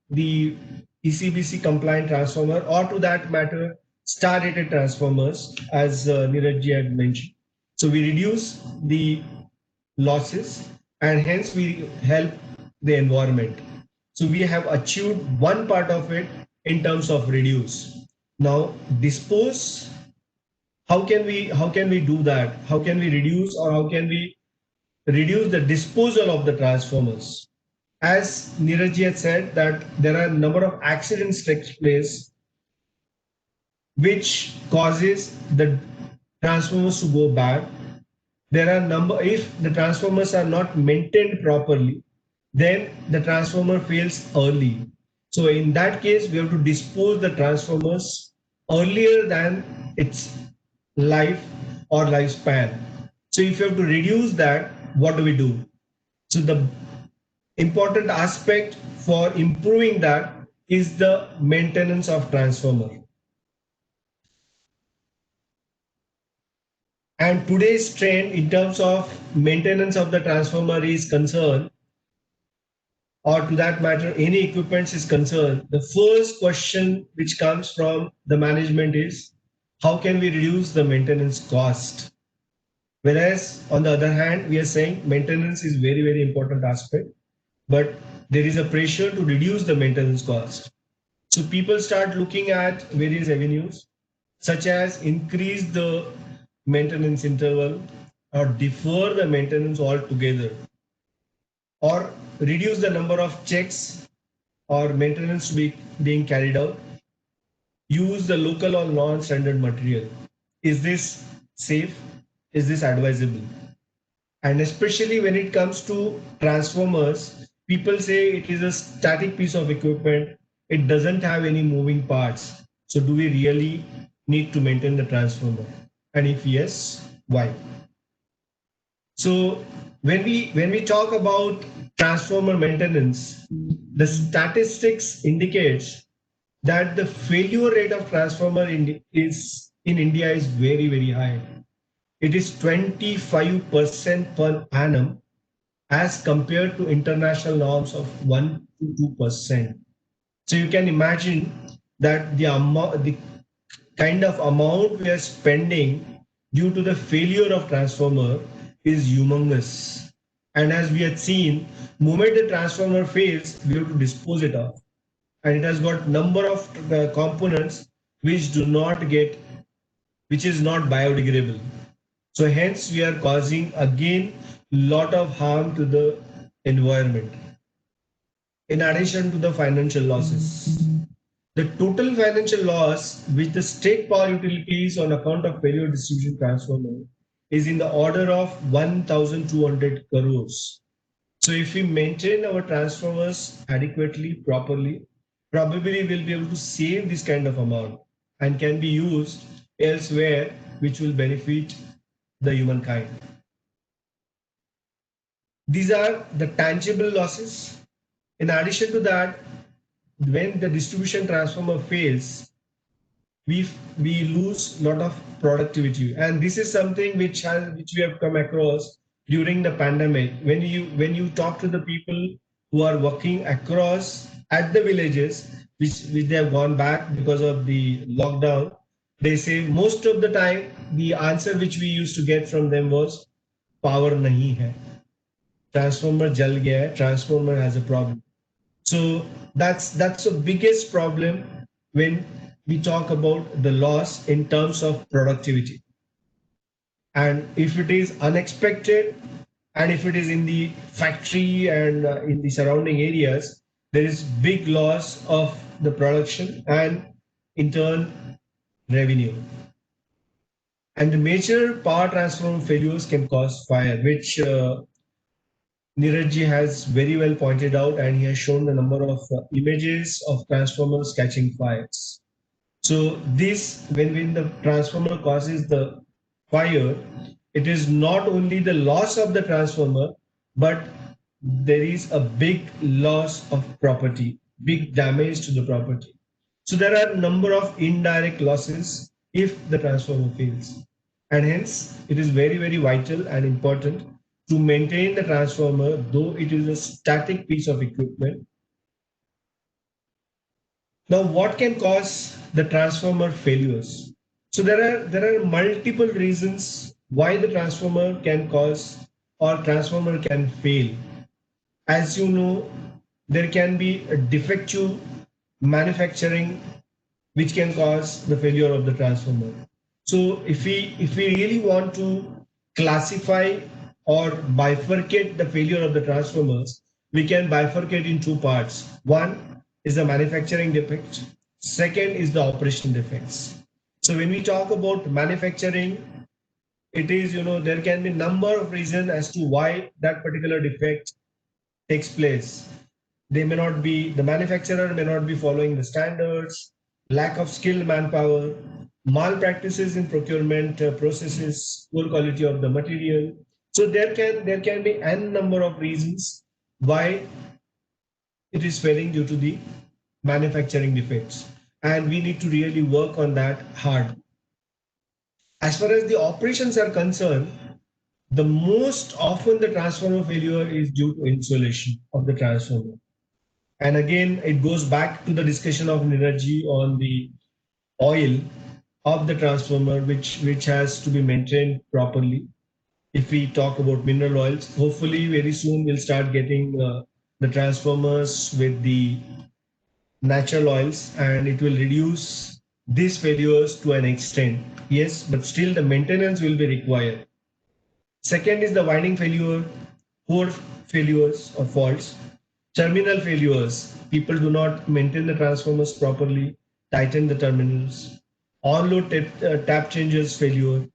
the ECBC compliant transformer, or to that matter, star rated transformers, as Neeraj ji had mentioned. So we reduce the losses and hence we help the environment. So we have achieved one part of it in terms of reduce. Now dispose, how can we do that? How can we reduce, or how can we reduce the disposal of the transformers? As Neeraj ji had said that there are a number of accidents takes place which causes the transformers to go bad. There are if the transformers are not maintained properly, then the transformer fails early. So in that case, we have to dispose the transformers earlier than its life or lifespan. So if you have to reduce that, what do we do? So the important aspect for improving that is the maintenance of transformer. And today's trend in terms of maintenance of the transformer is concerned, or to that matter, any equipment is concerned, the first question which comes from the management is, how can we reduce the maintenance cost? Whereas on the other hand, we are saying maintenance is very, very important aspect, but there is a pressure to reduce the maintenance cost. So people start looking at various avenues, such as increase the maintenance interval or defer the maintenance altogether, or reduce the number of checks or maintenance to be being carried out, use the local or non-standard material. Is this safe? Is this advisable? And especially when it comes to transformers, people say it is a static piece of equipment. It doesn't have any moving parts. So do we really need to maintain the transformer? And if yes, why? So when we talk about transformer maintenance, the statistics indicates that the failure rate of transformer in India is very, very high. It is 25% per annum as compared to international norms of 1 to 2%. So you can imagine that the kind of amount we are spending due to the failure of transformer is humongous. And as we had seen, moment the transformer fails, we have to dispose it off. And it has got number of components which do not get, which is not biodegradable. So hence we are causing again lot of harm to the environment. In addition to the financial losses, the total financial loss which the state power utilities on account of failure distribution transformer is in the order of 1,200 crores. So if we maintain our transformers adequately, properly, probably we'll be able to save this kind of amount and can be used elsewhere, which will benefit the humankind. These are the tangible losses. In addition to that, when the distribution transformer fails, we lose a lot of productivity, and this is something which we have come across during the pandemic. When you talk to the people who are working across at the villages which they have gone back because of the lockdown, they say most of the time the answer which we used to get from them was power nahi hai, transformer jal gaya hai, transformer has a problem. So that's the biggest problem when we talk about the loss in terms of productivity. And if it is unexpected, and if it is in the factory and in the surrounding areas, there is big loss of the production and in turn revenue. And the major power transformer failures can cause fire, which Neeraj ji has very well pointed out, and he has shown the number of images of transformers catching fires. So this, when the transformer causes the fire, it is not only the loss of the transformer, but there is a big loss of property, big damage to the property. So there are a number of indirect losses if the transformer fails. And hence, it is very, very vital and important to maintain the transformer, though it is a static piece of equipment. Now, what can cause the transformer failures? So there are multiple reasons why the transformer can cause or transformer can fail. As you know, there can be a defective manufacturing which can cause the failure of the transformer. So if we really want to classify or bifurcate the failure of the transformers, we can bifurcate in two parts. One is the manufacturing defect. Second is the operation defects. So when we talk about manufacturing, it is, there can be number of reasons as to why that particular defect takes place. They may not be, the manufacturer may not be following the standards, lack of skilled manpower, malpractices in procurement processes, poor quality of the material. So there can be n number of reasons why it is failing due to the manufacturing defects, and we need to really work on that hard. As far as the operations are concerned, the most often the transformer failure is due to insulation of the transformer. And again, it goes back to the discussion of Neeraj ji on the oil of the transformer, which has to be maintained properly. If we talk about mineral oils, hopefully very soon we'll start getting the transformers with the natural oils, and it will reduce these failures to an extent. Yes, but still the maintenance will be required. Second is the winding failure, core failures or faults. Terminal failures, people do not maintain the transformers properly, tighten the terminals. On-load tap changes failure.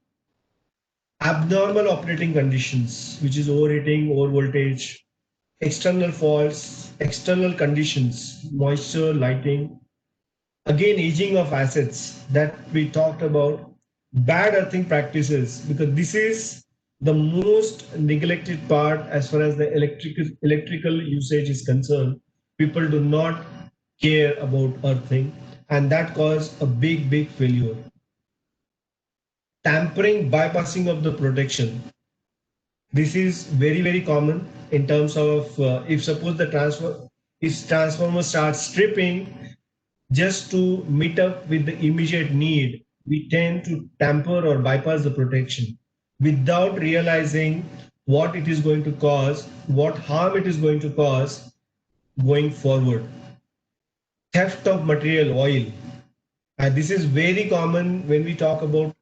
Abnormal operating conditions, which is overheating, overvoltage. External faults, external conditions, moisture, lighting. Again, aging of assets that we talked about. Bad earthing practices, because this is the most neglected part as far as the electrical usage is concerned. People do not care about earthing, and that caused a big failure. Tampering, bypassing of the protection. This is very common in terms of if suppose the transformer starts stripping, just to meet up with the immediate need, we tend to tamper or bypass the protection without realizing what it is going to cause, what harm it is going to cause going forward. Theft of material, oil. This is very common when we talk about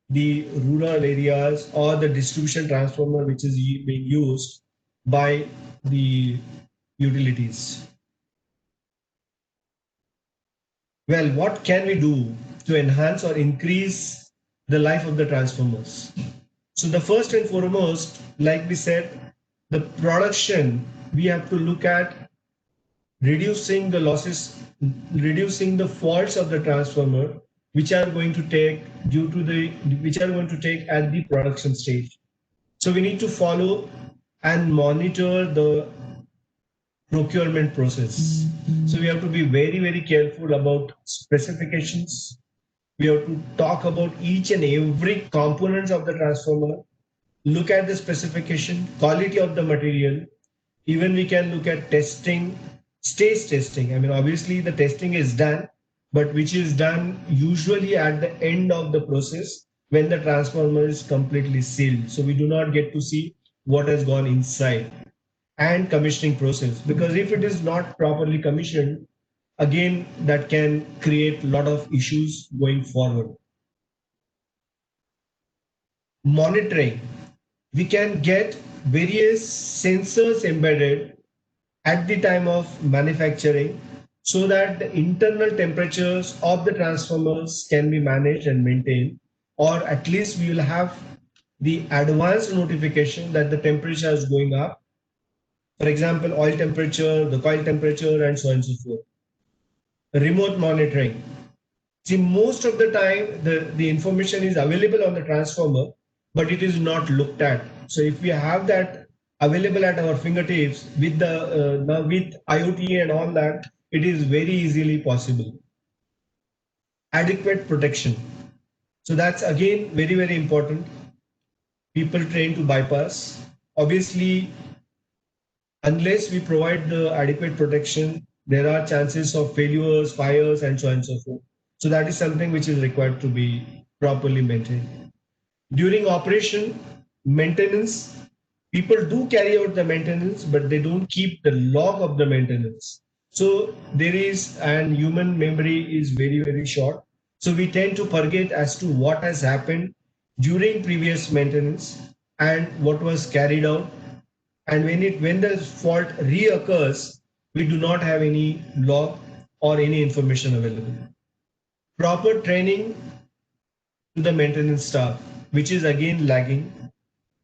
the rural areas or the distribution transformer which is being used by the utilities. Well, what can we do to enhance or increase the life of the transformers? So the first and foremost, like we said, the production, we have to look at reducing the losses, reducing the faults of the transformer, which are going to take which are going to take at the production stage. So we need to follow and monitor the procurement process. So we have to be very, very careful about specifications. We have to talk about each and every components of the transformer, look at the specification, quality of the material. Even we can look at testing, stage testing. I mean, obviously the testing is done, but which is done usually at the end of the process when the transformer is completely sealed. So we do not get to see what has gone inside. And commissioning process, because if it is not properly commissioned, again, that can create a lot of issues going forward. Monitoring. We can get various sensors embedded at the time of manufacturing so that the internal temperatures of the transformers can be managed and maintained, or at least we will have the advanced notification that the temperature is going up. For example, oil temperature, the coil temperature, and so on and so forth. Remote monitoring. See, most of the time, the information is available on the transformer, but it is not looked at. So if we have that available at our fingertips with the now with IoT and all that, it is very easily possible. Adequate protection. So that's again very, very important. People train to bypass. Obviously, unless we provide the adequate protection, there are chances of failures, fires, and so on and so forth. So that is something which is required to be properly maintained. During operation, maintenance, people do carry out the maintenance, but they don't keep the log of the maintenance. So there is, and human memory is very, very short. So we tend to forget as to what has happened during previous maintenance and what was carried out. And when the fault reoccurs, we do not have any log or any information available. Proper training to the maintenance staff, which is again lagging.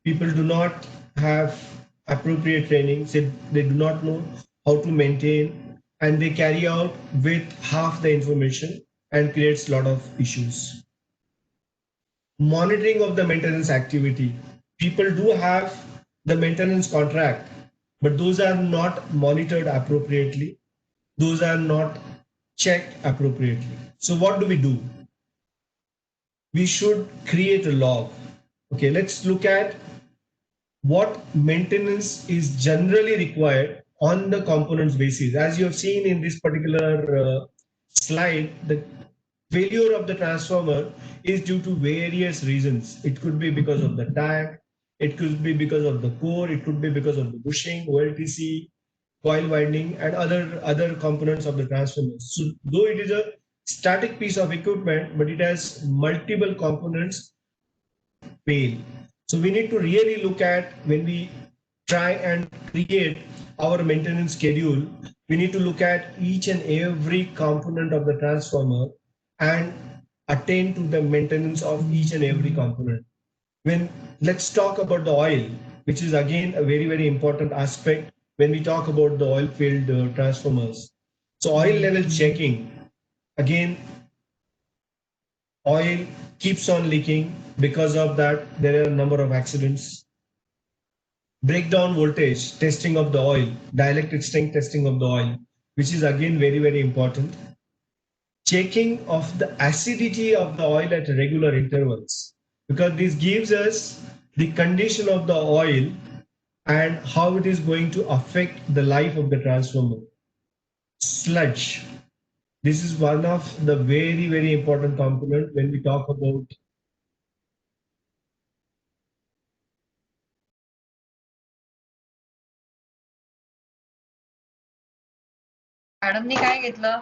People do not have appropriate training, so they do not know how to maintain, and they carry out with half the information and creates a lot of issues. Monitoring of the maintenance activity. People do have the maintenance contract, but those are not monitored appropriately. Those are not checked appropriately. So what do? We should create a log. Okay, let's look at what maintenance is generally required on the components basis. As you have seen in this particular slide, the failure of the transformer is due to various reasons. It could be because of the tag, it could be because of the core, it could be because of the bushing, OLTC, coil winding, and other components of the transformers. So though it is a static piece of equipment, but it has multiple components fail. So we need to really look at, when we try and create our maintenance schedule, we need to look at each and every component of the transformer and attend to the maintenance of each and every component. Let's talk about the oil, which is again a very, very important aspect when we talk about the oil field transformers. So oil level checking, again, oil keeps on leaking. Because of that, there are a number of accidents. Breakdown voltage testing of the oil, dielectric strength testing of the oil, which is again very, very important. Checking of the acidity of the oil at regular intervals, because this gives us the condition of the oil and how it is going to affect the life of the transformer. Sludge. This is one of the very, very important component when we talk about मॅडमनी काय घेतलं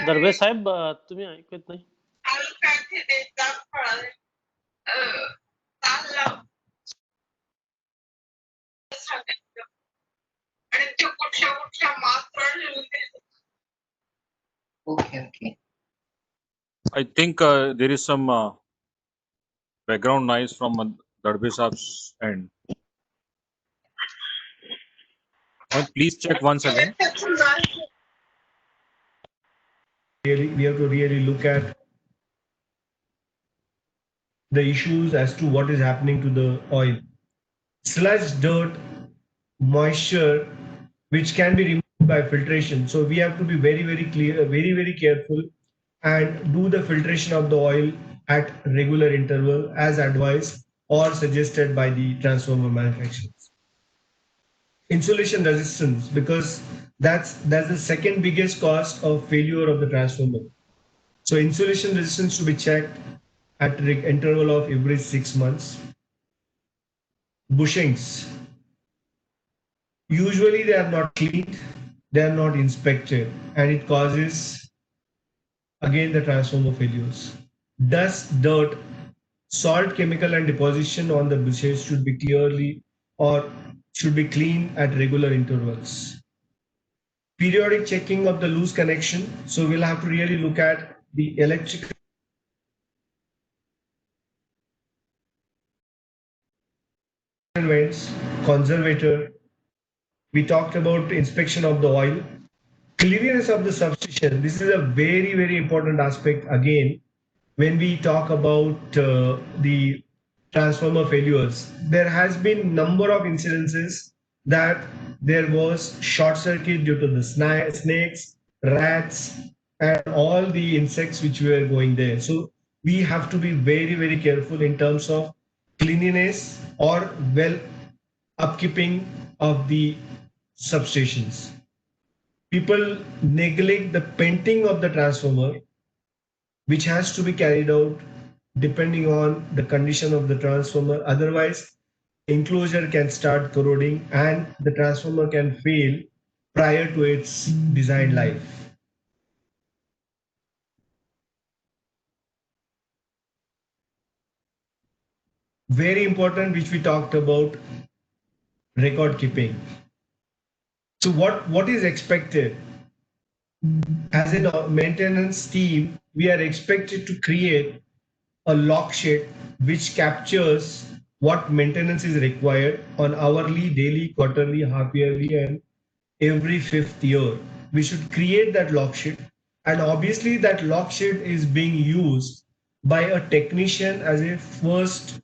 दरवेश साहेब तुम्ही ऐकू येत नाही. Okay okay I think there is some background noise from Dadbhe Saab's end. Please check once again. we have to really look at the issues as to what is happening to the oil. Sludge, dirt, moisture, which can be removed by filtration. So we have to be very, very clear, very, very careful and do the filtration of the oil at regular interval as advised or suggested by the transformer manufacturers. Insulation resistance, because that's the second biggest cause of failure of the transformer. So insulation resistance to be checked at interval of every 6 months. Bushings, usually they are not cleaned, they are not inspected, and it causes again the transformer failures. Dust, dirt, salt, chemical and deposition on the bushings should be clearly or should be cleaned at regular intervals. Periodic checking of the loose connection. So we'll have to really look at the electrical vents, conservator. We talked about inspection of the oil. Cleanliness of the substation. This is a very, very important aspect again when we talk about the transformer failures. There has been number of incidences that there was short circuit due to the snakes, rats, and all the insects which were going there. So we have to be very, very careful in terms of cleanliness or well upkeeping of the substations. People neglect the painting of the transformer, which has to be carried out depending on the condition of the transformer. Otherwise, enclosure can start corroding and the transformer can fail prior to its design life. Very important, which we talked about, record keeping. So what is expected? As a maintenance team, we are expected to create a log sheet which captures what maintenance is required on hourly, daily, quarterly, half yearly, and every 5th year. We should create that log sheet, and obviously that log sheet is being used by a technician as a first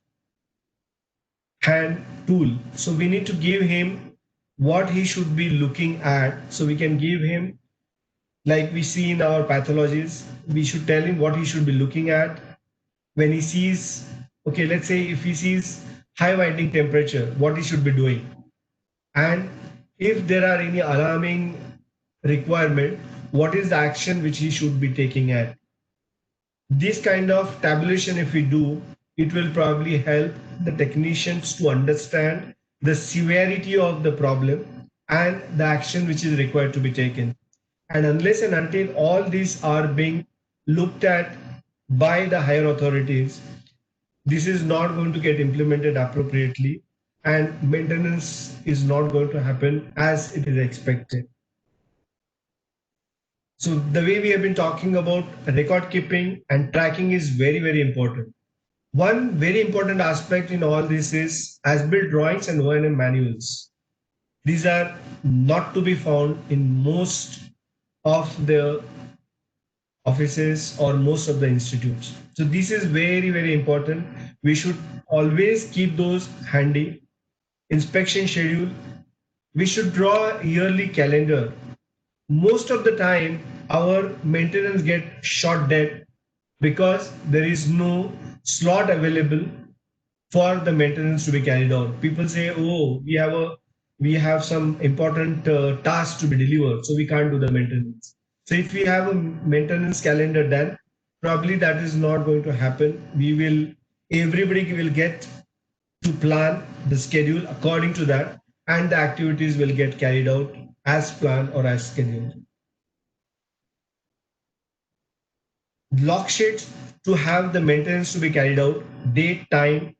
hand tool. So we need to give him what he should be looking at. So we can give him, like we see in our pathologies, we should tell him what he should be looking at when he sees, okay, let's say if he sees high winding temperature, what he should be doing. And if there are any alarming requirement, what is the action which he should be taking at. This kind of tabulation, if we do, it will probably help the technicians to understand the severity of the problem and the action which is required to be taken. And unless and until all these are being looked at by the higher authorities, this is not going to get implemented appropriately and maintenance is not going to happen as it is expected. So the way we have been talking about record keeping and tracking is very, very important. One very important aspect in all this is as-built drawings and O&M manuals. These are not to be found in most of the offices or most of the institutes. So this is very, very important. We should always keep those handy. Inspection schedule. We should draw a yearly calendar. Most of the time, our maintenance get shot dead because there is no slot available for the maintenance to be carried out. People say, oh, we have some important tasks to be delivered, so we can't do the maintenance. So if we have a maintenance calendar done, probably that is not going to happen. Everybody will get to plan the schedule according to that, and the activities will get carried out as planned or as scheduled. Log sheets to have the maintenance to be carried out, date, time,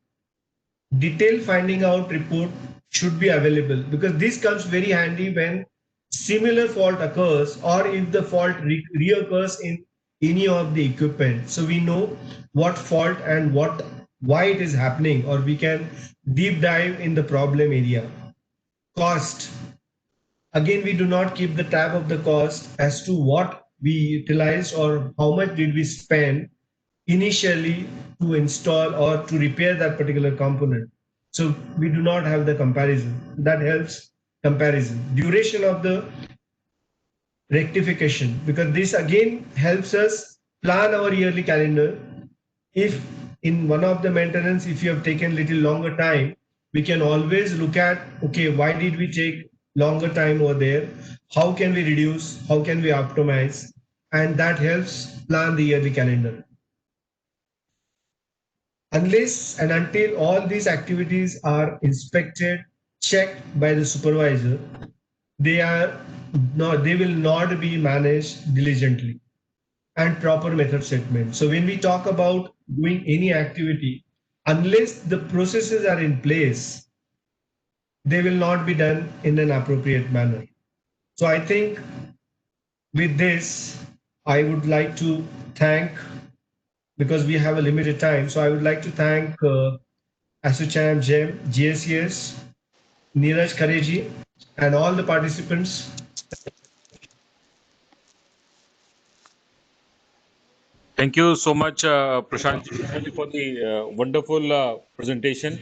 detailed finding out report should be available, because this comes very handy when similar fault occurs or if the fault reoccurs in any of the equipment. So we know what fault and why it is happening, or we can deep dive in the problem area. Cost. Again, we do not keep the tab of the cost as to what we utilized or how much did we spend initially to install or to repair that particular component. So we do not have the comparison. That helps comparison. Duration of the rectification, because this again helps us plan our yearly calendar. If in one of the maintenance, if you have taken little longer time, we can always look at, okay, why did we take longer time over there? How can we reduce? How can we optimize? And that helps plan the yearly calendar. Unless and until all these activities are inspected, checked by the supervisor, they will not be managed diligently and proper method statement. So when we talk about doing any activity, unless the processes are in place, they will not be done in an appropriate manner. So I think with this, I would like to thank, because we have a limited time, so I would like to thank ASSOCHAM, GEM, GSES, Neeraj Khareji, and all the participants. Thank you so much, Prashant, for the wonderful presentation.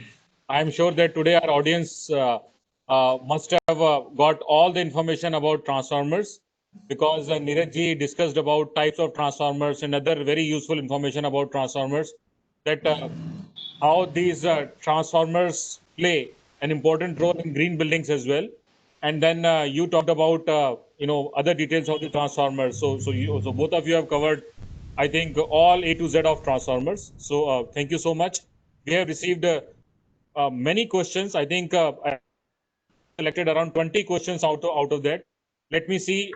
I'm sure that today our audience must have got all the information about transformers, because Neeraj ji discussed about types of transformers and other very useful information about transformers, that how these transformers play an important role in green buildings as well. And then you talked about other details of the transformers. So both of you have covered, I think, all A to Z of transformers. So thank you so much. We have received many questions. I think I selected around 20 questions out of that. Let me see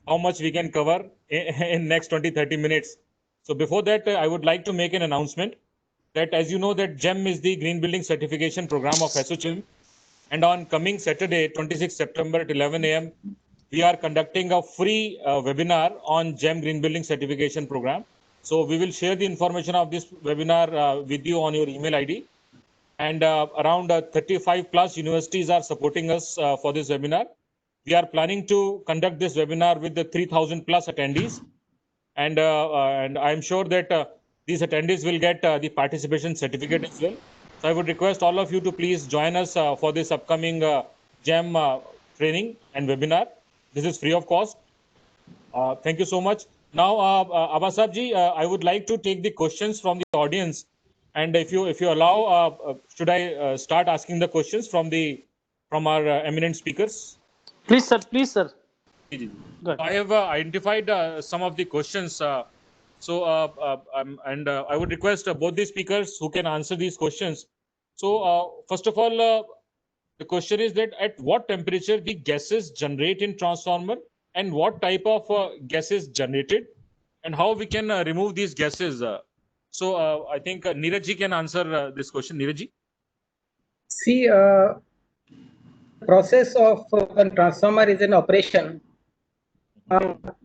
how much we can cover in next 20-30 minutes. So before that, I would like to make an announcement that, as you know, that GEM is the Green Building Certification Program of ASSOCHAM. And on coming Saturday, 26 September at 11 a.m., we are conducting a free webinar on GEM Green Building Certification Program. So we will share the information of this webinar with you on your email ID. And around 35 plus universities are supporting us for this webinar. We are planning to conduct this webinar with the 3,000 plus attendees. And I'm sure that these attendees will get the participation certificate as well. So I would request all of you to please join us for this upcoming GEM training and webinar. This is free of cost. Thank you so much. Now, Abbas ji, I would like to take the questions from the audience. And if you allow, should I start asking the questions from our eminent speakers? Please, sir. Please, sir. I have identified some of the questions. I would request both the speakers who can answer these questions. So first of all, the question is that at what temperature the gases generate in transformer, and what type of gases generated, and how we can remove these gases. I think Neeraj ji can answer this question. Neeraj ji. See, process of when transformer is in operation,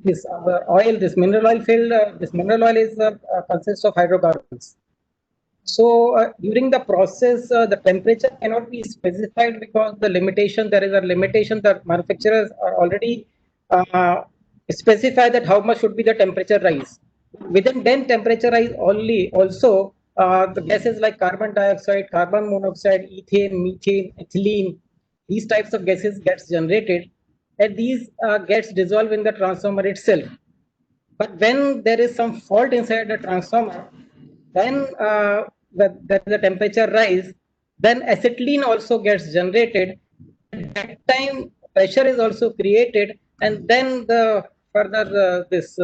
this mineral oil field, this mineral oil is consists of hydrocarbons. So during the process, the temperature cannot be specified, because there is a limitation that manufacturers are already specify that how much should be the temperature rise. Within then temperature rise only, also the gases like carbon dioxide, carbon monoxide, ethane, methane, ethylene, these types of gases gets generated, and these gets dissolved in the transformer itself. But when there is some fault inside the transformer, then that the temperature rise, then acetylene also gets generated. At that time, pressure is also created, and then the further this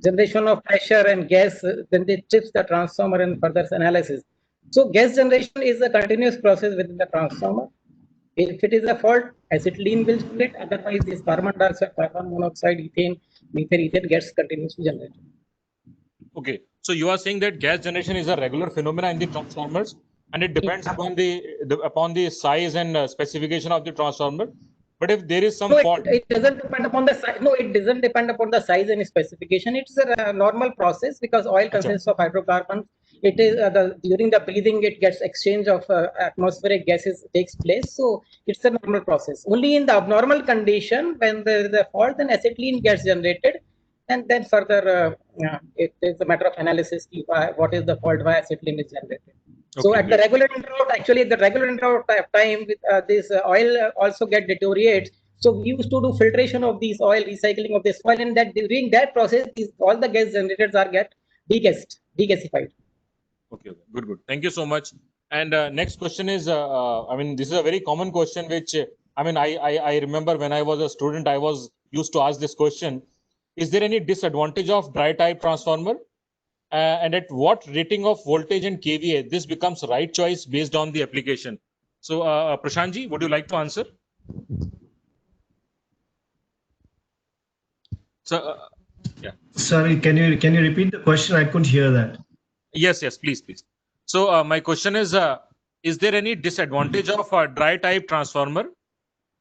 generation of pressure and gas, then they trips the transformer and further analysis. So gas generation is a continuous process within the transformer. If it is a fault, acetylene will generate. Otherwise, this carbon dioxide, carbon monoxide, ethane, methane, ethane gets continuously generated. Okay, so you are saying that gas generation is a regular phenomena in the transformers, and it depends upon the size and specification of the transformer. But if there is some No, fault, it doesn't depend upon the size. No, it doesn't depend upon the size and specification. It's a normal process because oil consists of hydrocarbons. It is during the breathing, it gets exchange of atmospheric gases takes place. So it's a normal process. Only in the abnormal condition, when there is a fault, then acetylene gets generated, and then further it is a matter of analysis. What is the fault? Why acetylene is generated? So Okay, at the regular interval, actually at the regular interval of time, with this oil also get deteriorates. So we used to do filtration of these oil, recycling of this oil, and that during that process, all the gas generators are get degasified. okay, good, good. Thank you so much. And next question is, I mean, this is a very common question, which I mean, I remember when I was a student, I was used to ask this question: is there any disadvantage of dry type transformer? And at what rating of voltage and kVA this becomes right choice based on the application? So, Prashantji, would you like to answer? So, yeah. Sorry, can you repeat the question? I couldn't hear that. Yes, yes, please, please. So, my question is there any disadvantage of a dry type transformer?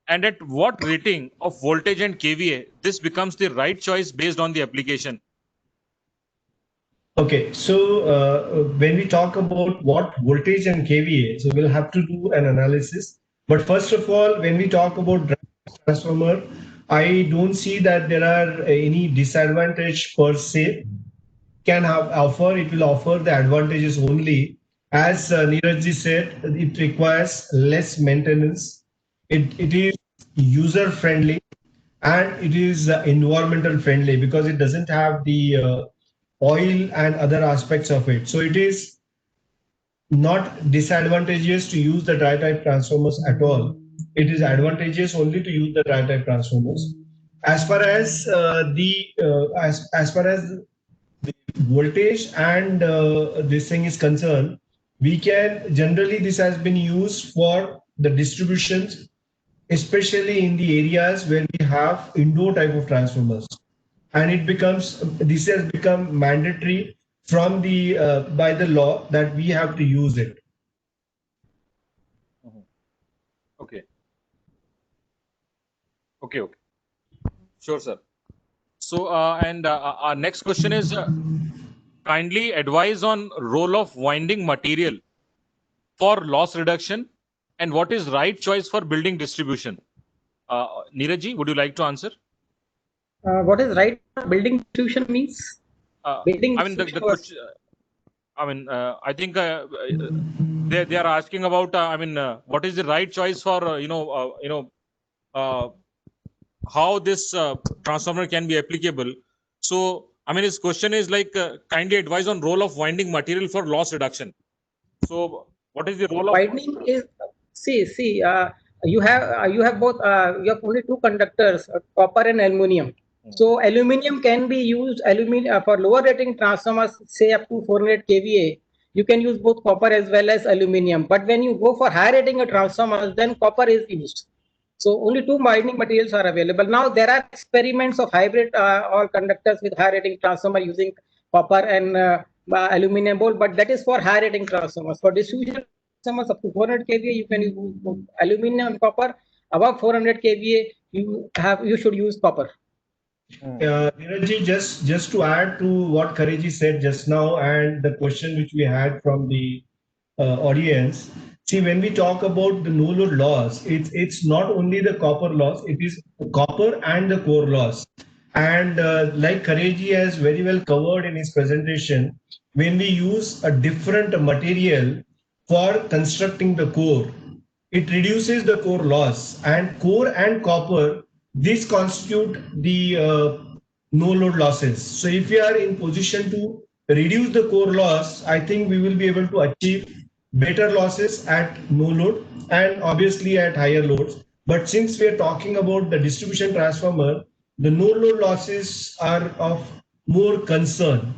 And at what rating of voltage and kVA this becomes the right choice based on the application? Okay, so when we talk about what voltage and kVA, so we'll have to do an analysis. But first of all, when we talk about transformer, I don't see that there are any disadvantage per se. Can have offer, it will offer the advantages only. As Neeraj said, it requires less maintenance. It is user friendly, and it is environmental friendly because it doesn't have the oil and other aspects of it. So it is not disadvantageous to use the dry type transformers at all. It is advantageous only to use the dry type transformers. As far as as far as the voltage and this thing is concerned, we can generally, this has been used for the distributions, especially in the areas where we have indoor type of transformers, and it becomes, this has become mandatory from the by the law that we have to use it. Okay. Okay, okay. Sure, sir. So, and our next question is, kindly advise on role of winding material for loss reduction and what is right choice for building distribution. Neeraj, would you like to answer? What is right building distribution means? Building I mean, the question, I mean, I think they are asking about, I mean, what is the right choice for, how this transformer can be applicable. So, I mean, his question is like, kindly advise on role of winding material for loss reduction. So, what is the role of widening is, see, you have both, you have only two conductors, copper and aluminum. So aluminum can be used for lower rating transformers, say up to 400 kVA. You can use both copper as well as aluminum. But when you go for high rating transformers, then copper is used. So only two winding materials are available. Now there are experiments of hybrid all conductors with high rating transformer using copper and aluminum bowl, but that is for high rating transformers. For distribution transformers up to 400 kVA, you can use both aluminum and copper. Above 400 kVA, you should use copper. Neeraj, just to add to what Kareji said just now and the question which we had from the audience. See, when we talk about the no load loss, it's not only the copper loss, it is copper and the core loss. And like Kareji has very well covered in his presentation, when we use a different material for constructing the core, it reduces the core loss, and core and copper, these constitute the no load losses. So if we are in position to reduce the core loss, I think we will be able to achieve better losses at no load and obviously at higher loads. But since we are talking about the distribution transformer, the no load losses are of more concern.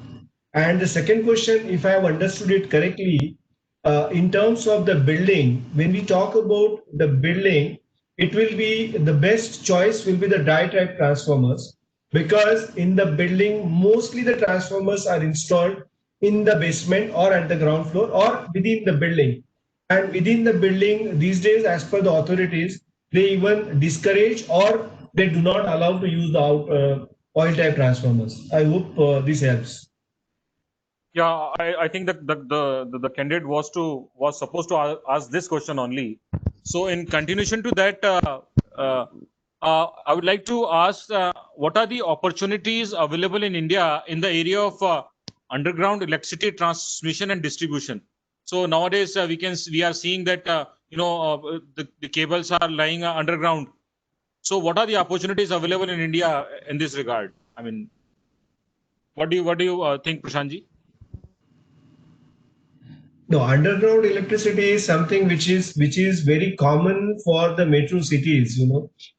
And the second question, if I have understood it correctly, in terms of the building, when we talk about the building, it will be the best choice will be the die type transformers, because in the building, mostly the transformers are installed in the basement or at the ground floor or within the building. And within the building these days, as per the authorities, they even discourage or they do not allow to use the oil type transformers. I hope this helps. Yeah, I think that the candidate was supposed to ask this question only. So in continuation to that, I would like to ask what are the opportunities available in India in the area of underground electricity transmission and distribution. So nowadays we are seeing that the cables are lying underground. So what are the opportunities available in India in this regard? I mean, what do you think, Prashantji? No, underground electricity is something which is very common for the metro cities.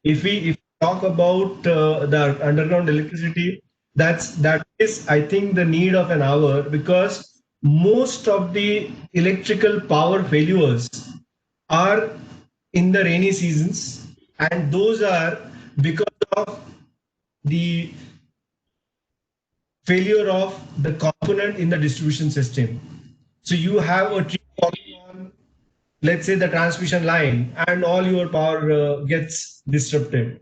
If we talk about the underground electricity, that is, I think, the need of an hour, because most of the electrical power failures are in the rainy seasons, and those are because of the failure of the component in the distribution system. So you have a tree falling on, let's say, the transmission line, and all your power gets disrupted.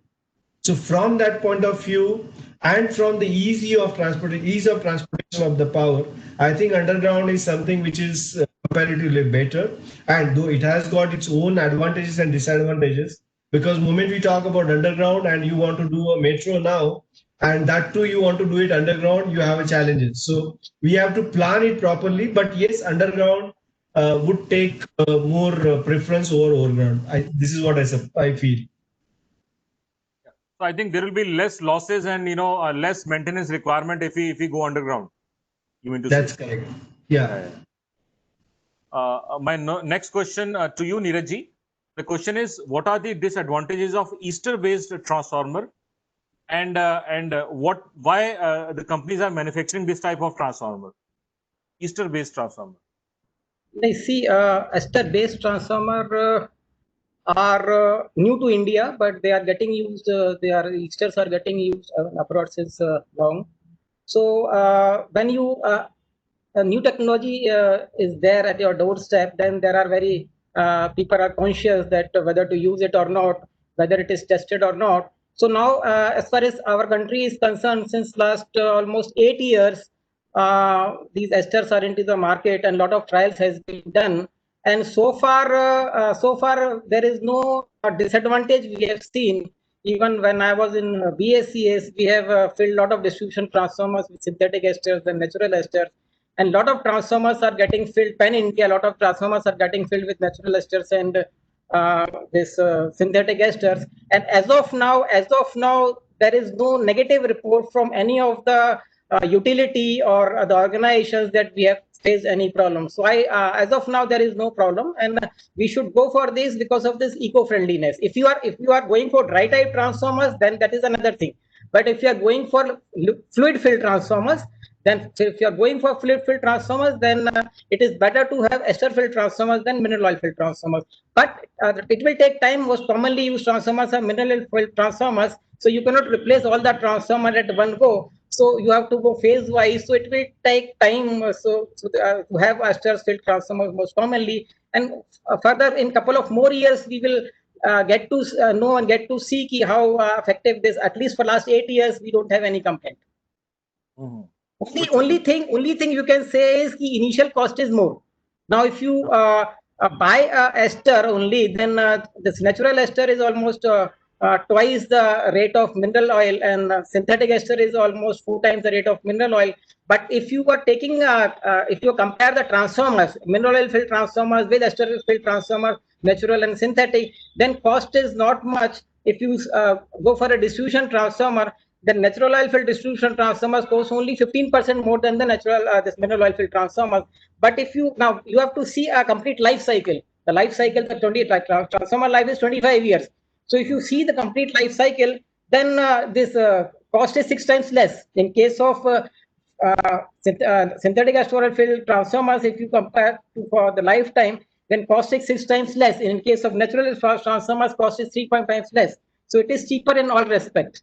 So from that point of view, and from the ease of transportation of the power, I think underground is something which is comparatively better. And though it has got its own advantages and disadvantages, because moment we talk about underground and you want to do a metro now, and that too you want to do it underground, you have a challenges. So we have to plan it properly. But yes, underground would take more preference over overground. This is what I feel. So I think there will be less losses and less maintenance requirement if we go underground. You mean to say? That's correct. Yeah. My next question to you, Neeraj. The question is, what are the disadvantages of Easter-based transformer, and why the companies are manufacturing this type of transformer, Easter-based transformer? I see ester-based transformer are new to India, but they are getting used. Easters are getting used abroad since long. So when a new technology is there at your doorstep, then there are very people are conscious that whether to use it or not, whether it is tested or not. So now, as far as our country is concerned, since last almost 8 years, these esters are into the market, and a lot of trials has been done. And so far, there is no disadvantage we have seen. Even when I was in BSCS, we have filled a lot of distribution transformers with synthetic esters and natural esters. And a lot of transformers are getting filled, pan India, a lot of transformers are getting filled with natural esters and this synthetic esters. And as of now, there is no negative report from any of the utility or the organizations that we have faced any problem. So as of now, there is no problem, and we should go for this because of this eco-friendliness. If you are going for dry type transformers, then that is another thing. But if you are going for fluid filled transformers, then if you are going for fluid filled transformers, then it is better to have ester filled transformers than mineral oil filled transformers. But it will take time. Most commonly used transformers are mineral oil filled transformers, so you cannot replace all the transformer at one go. So you have to go phase wise. So it will take time. To have ester filled transformers most commonly, and further in couple of more years we will get to know and get to see how effective this. At least for last 8 years, we don't have any complaint. Only thing you can say is the initial cost is more. Now, if you buy ester only, then this natural ester is almost twice the rate of mineral oil, and synthetic ester is almost 4 times the rate of mineral oil. But if you are taking, if you compare the transformers, mineral oil filled transformers with ester filled transformers, natural and synthetic, then cost is not much. If you go for a distribution transformer, the natural oil field distribution transformers cost only 15% more than the natural this mineral oil field transformers. But if you now you have to see a complete life cycle. The life cycle, the transformer life is 25 years. So if you see the complete life cycle, then this cost is 6 times less. In case of synthetic asteroid field transformers, if you compare to for the lifetime, then cost is 6 times less. In case of natural transformers, cost is 3 times less. So it is cheaper in all respects.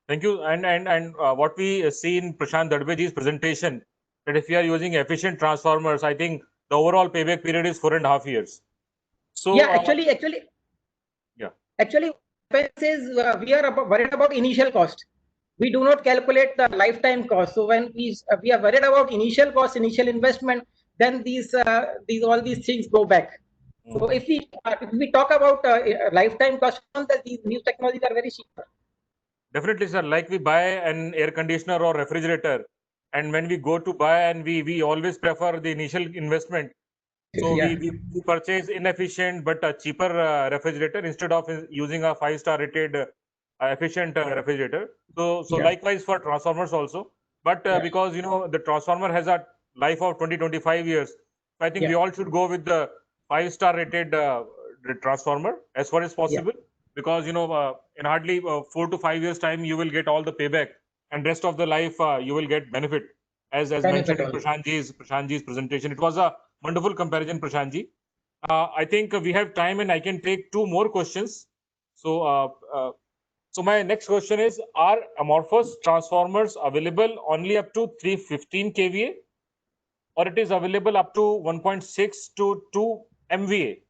Thank you. And what we see in Prashant Dadbeji's presentation, that if you are using efficient transformers, I think the overall payback period is 4.5 years. So yeah, actually, yeah. Actually, we are worried about initial cost. We do not calculate the lifetime cost. So when we are worried about initial cost, initial investment, then all these things go back. So if we talk about lifetime cost, these new technologies are very cheap. Definitely, sir. Like we buy an air conditioner or refrigerator, and when we go to buy, and we always prefer the initial investment. So Yeah. we purchase inefficient but a cheaper refrigerator instead of using a 5-star rated efficient refrigerator. So Yeah. likewise for transformers also. But Yeah. because the transformer has a life of 20-25 years, so I think we all should go with the 5-star rated transformer as far as possible. Because in hardly 4 to 5 years time you will get all the payback, and rest of the life you will get benefit as mentioned in Prashantji's presentation. It was a wonderful comparison, Prashantji. I think we have time and I can take 2 more questions. So my next question is, are amorphous transformers available only up to 315 kVA, or it is available up to 1.6 to 2 MVA?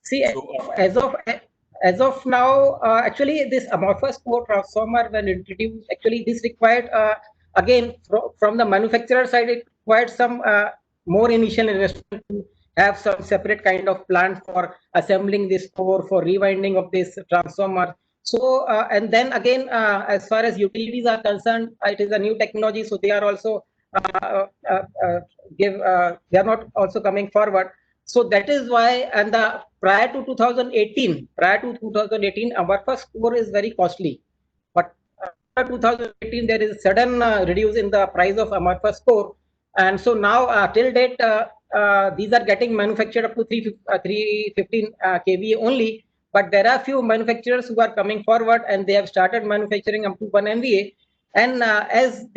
See, as of now, actually, this amorphous core transformer, when introduced, actually this required again from the manufacturer side, it required some more initial investment to have some separate kind of plant for assembling this core, for rewinding of this transformer. So and then again, as far as utilities are concerned, it is a new technology, so they are also they are not also coming forward. So that is why, and prior to 2018, our first core is very costly. But after 2018, there is a sudden reduce in the price of amorphous core, and so now till date, these are getting manufactured up to 315 kVA only. But there are few manufacturers who are coming forward, and they have started manufacturing up to 1 MVA. And as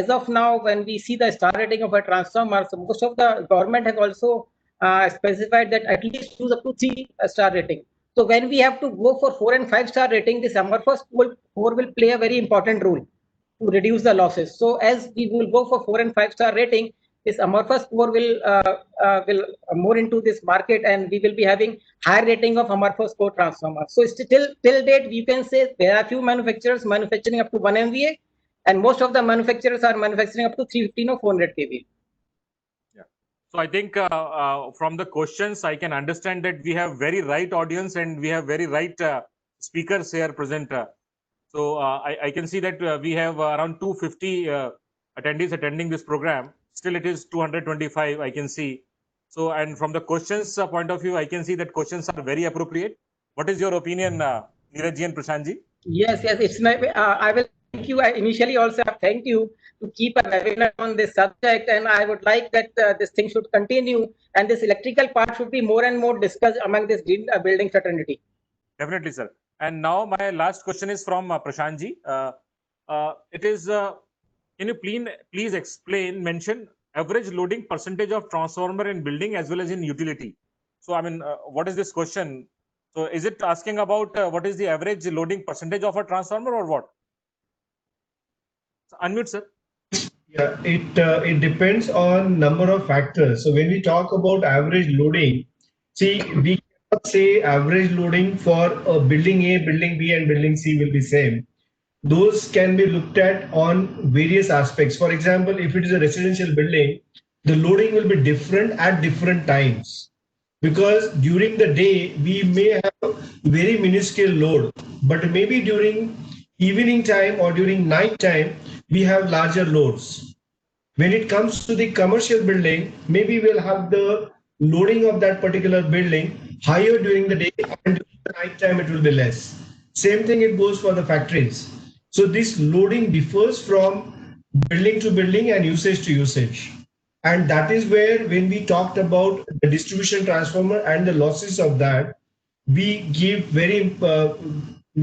of now, when we see the star rating of a transformer, so most of the government has also specified that at least use up to 3-star rating. So when we have to go for 4 and 5-star rating, this amorphous core will play a very important role to reduce the losses. So as we will go for 4 and 5-star rating, this amorphous core will more into this market, and we will be having higher rating of amorphous core transformer. So till date, we can say there are few manufacturers manufacturing up to 1 MVA, and most of the manufacturers are manufacturing up to 315 or 400 kVA. So I think from the questions, I can understand that we have very right audience and we have very right speakers here present. So I can see that we have around 250 attendees attending this program. Still, it is 225, I can see. So, and from the questions point of view, I can see that questions are very appropriate. What is your opinion, Neerajji and Prashantji? Yes, it's my. I will thank you. I initially also thank you to keep a webinar on this subject, and I would like that this thing should continue, and this electrical part should be more and more discussed among this green building fraternity. Definitely, sir. And now my last question is from Prashantji. It is, can you please explain, mention average loading percentage of transformer in building as well as in utility? So, I mean, what is this question? So, is it asking about what is the average loading percentage of a transformer or what? So, unmute, sir. Yeah, it depends on number of factors. So when we talk about average loading, see, we cannot say average loading for a building A, building B, and building C will be same. Those can be looked at on various aspects. For example, if it is a residential building, the loading will be different at different times, because during the day we may have very minuscule load, but maybe during evening time or during night time we have larger loads. When it comes to the commercial building, maybe we'll have the loading of that particular building higher during the day, and during the night time it will be less. Same thing it goes for the factories. So this loading differs from building to building and usage to usage. And that is where when we talked about the distribution transformer and the losses of that, we give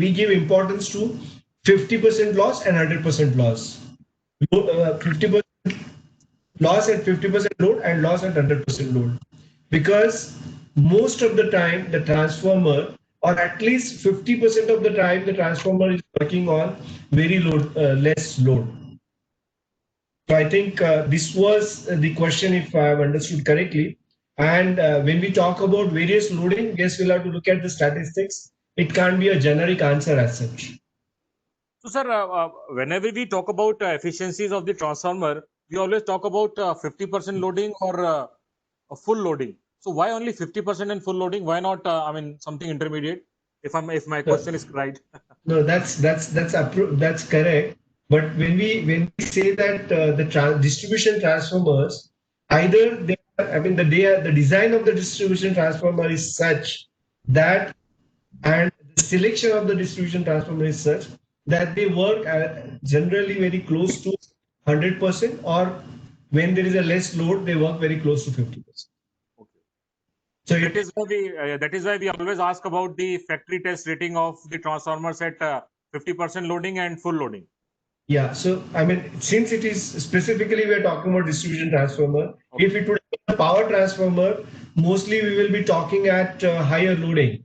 we give importance to 50% loss and 100% loss. 50% loss at 50% load and loss at 100% load, because most of the time the transformer, or at least 50% of the time, the transformer is working on very less load. So I think this was the question, if I have understood correctly. And when we talk about various loading, yes, we'll have to look at the statistics. It can't be a generic answer as such. So, sir, whenever we talk about efficiencies of the transformer, we always talk about 50% loading or a full loading. So, why only 50% and full loading? Why not? I mean, something intermediate. If my question is right. No, that's correct. But when we say that the distribution transformers, either they are, I mean the design of the distribution transformer is such that, and the selection of the distribution transformer is such that they work generally very close to 100%, or when there is a less load, they work very close to 50%. Okay. So That is why we always ask about the factory test rating of the transformers at 50% loading and full loading. yeah, so I mean, since it is specifically we are talking about distribution transformer, Okay. if it would be a power transformer, mostly we will be talking at higher loading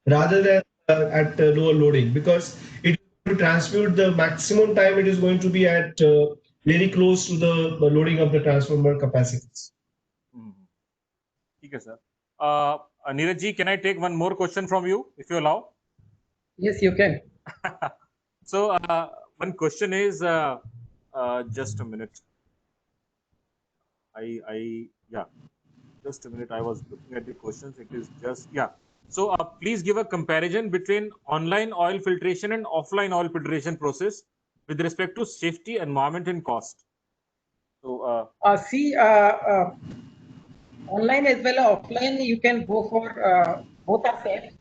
rather than at lower loading, because it to transmute the maximum time, it is going to be at very close to the loading of the transformer capacities. Okay, sir. Neeraj ji, can I take one more question from you, if you allow? Yes, you can. So, one question is, just a minute. Yeah, just a minute. I was looking at the questions. It is just, yeah. So, please give a comparison between online oil filtration and offline oil filtration process with respect to safety, environment, and cost. So, Online as well as offline, you can go for both are safe.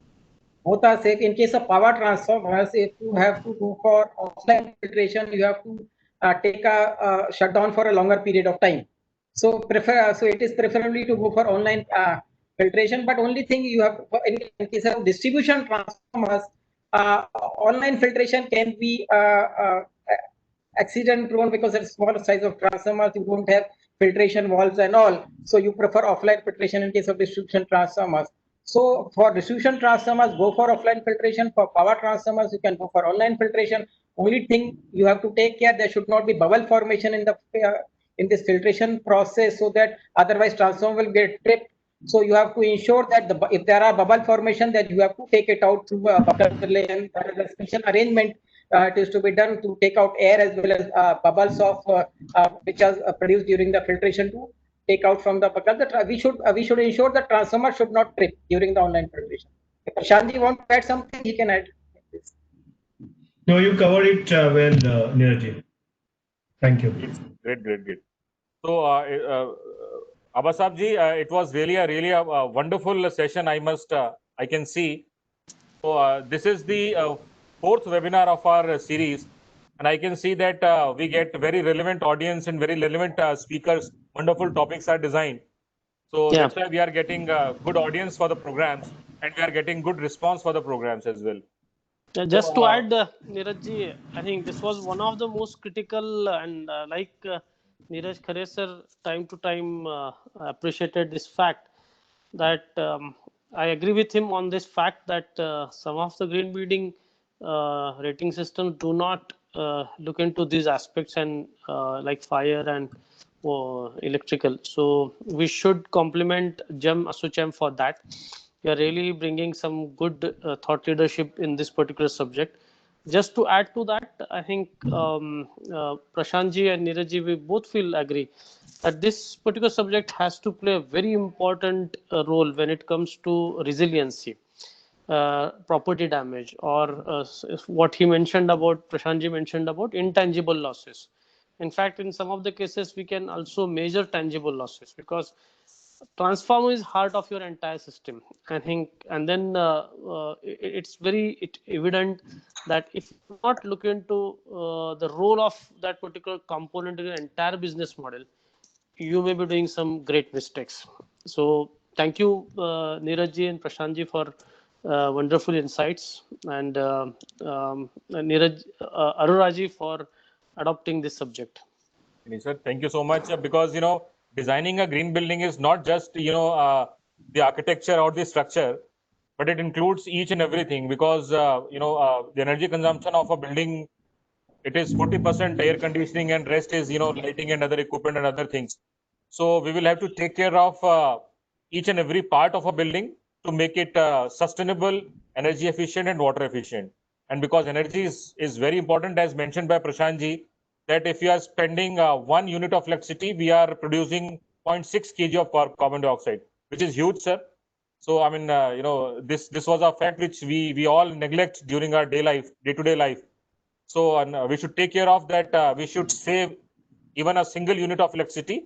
Both are safe. In case of power transformers, if you have to go for offline filtration, you have to take a shutdown for a longer period of time. So it is preferably to go for online filtration. But only thing you have in case of distribution transformers, online filtration can be accident prone because of small size of transformers. You don't have filtration valves and all. So you prefer offline filtration in case of distribution transformers. So for distribution transformers, go for offline filtration. For power transformers, you can go for online filtration. Only thing you have to take care, there should not be bubble formation in this filtration process, so that otherwise transformer will get tripped. So you have to ensure that if there are bubble formation, that you have to take it out through a bubble relay, and there is a special arrangement. It is to be done to take out air as well as bubbles of which are produced during the filtration to take out from the bucket. We should ensure the transformer should not trip during the online filtration. If Prashant ji want to add something, he can add. No, you covered it well, Neeraj. Thank you. Great. So, Abbasab ji, it was really a wonderful session. I can see. So, this is the fourth webinar of our series, and I can see that we get very relevant audience and very relevant speakers. Wonderful topics are designed. So Yeah. that's why we are getting good audience for the programs, and we are getting good response for the programs as well. Just to add, Neeraj ji, I think this was one of the most critical, and like Neeraj Khare sir, time to time appreciated this fact that I agree with him on this fact that some of the green building rating systems do not look into these aspects, and like fire and electrical. So we should compliment GEM ASSOCHAM for that. We are really bringing some good thought leadership in this particular subject. Just to add to that, I think Prashant ji and Neeraj ji, we both feel agree that this particular subject has to play a very important role when it comes to resiliency, property damage, or what he mentioned about, Prashant ji mentioned about intangible losses. In fact, in some of the cases, we can also measure tangible losses, because transformer is heart of your entire system, I think. And then it's very evident that if you not look into the role of that particular component in your entire business model, you may be doing some great mistakes. So thank you, Neeraj ji and Prashant ji, for wonderful insights, and Neeraj, Arora ji for adopting this subject. Sir, thank you so much. Because designing a green building is not just the architecture or the structure, but it includes each and everything. Because the energy consumption of a building, it is 40% air conditioning, and rest is lighting and other equipment and other things. So we will have to take care of each and every part of a building to make it sustainable, energy efficient, and water efficient. And because energy is very important, as mentioned by Prashant ji, that if you are spending 1 unit of electricity, we are producing 0.6 kg of carbon dioxide, which is huge, sir. So I mean, this was a fact which we all neglect during our day-to-day life. So we should take care of that. We should save even a single unit of electricity,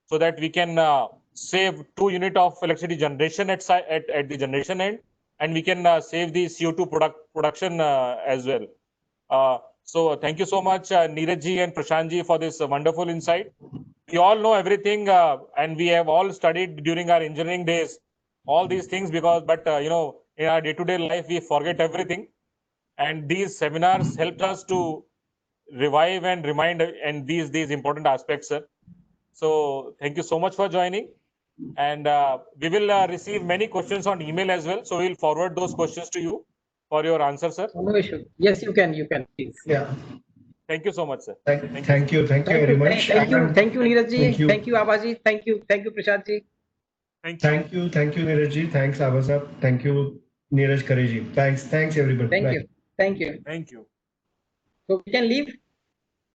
so that we can save 2 units of electricity generation at the generation end, and we can save the CO2 production as well. So thank you so much, Neeraj ji and Prashant ji, for this wonderful insight. We all know everything, and we have all studied during our engineering days all these things, but in our day-to-day life we forget everything, and these seminars helped us to revive and remind and these important aspects, sir. So thank you so much for joining, and we will receive many questions on email as well. So we'll forward those questions to you for your answer, sir. No issue. Yes, you can, please. Yeah. Thank you so much, sir. Thank you very much. Thank you, Neeraj ji. Thank you. Thank you, Abha ji. Thank you, Prashant ji. Thank you, Neeraj ji. Thanks, Abha sir. Thank you, Neeraj Khare ji. Thanks, everybody. Thank Bye. you. Thank you. Thank you. So we can leave.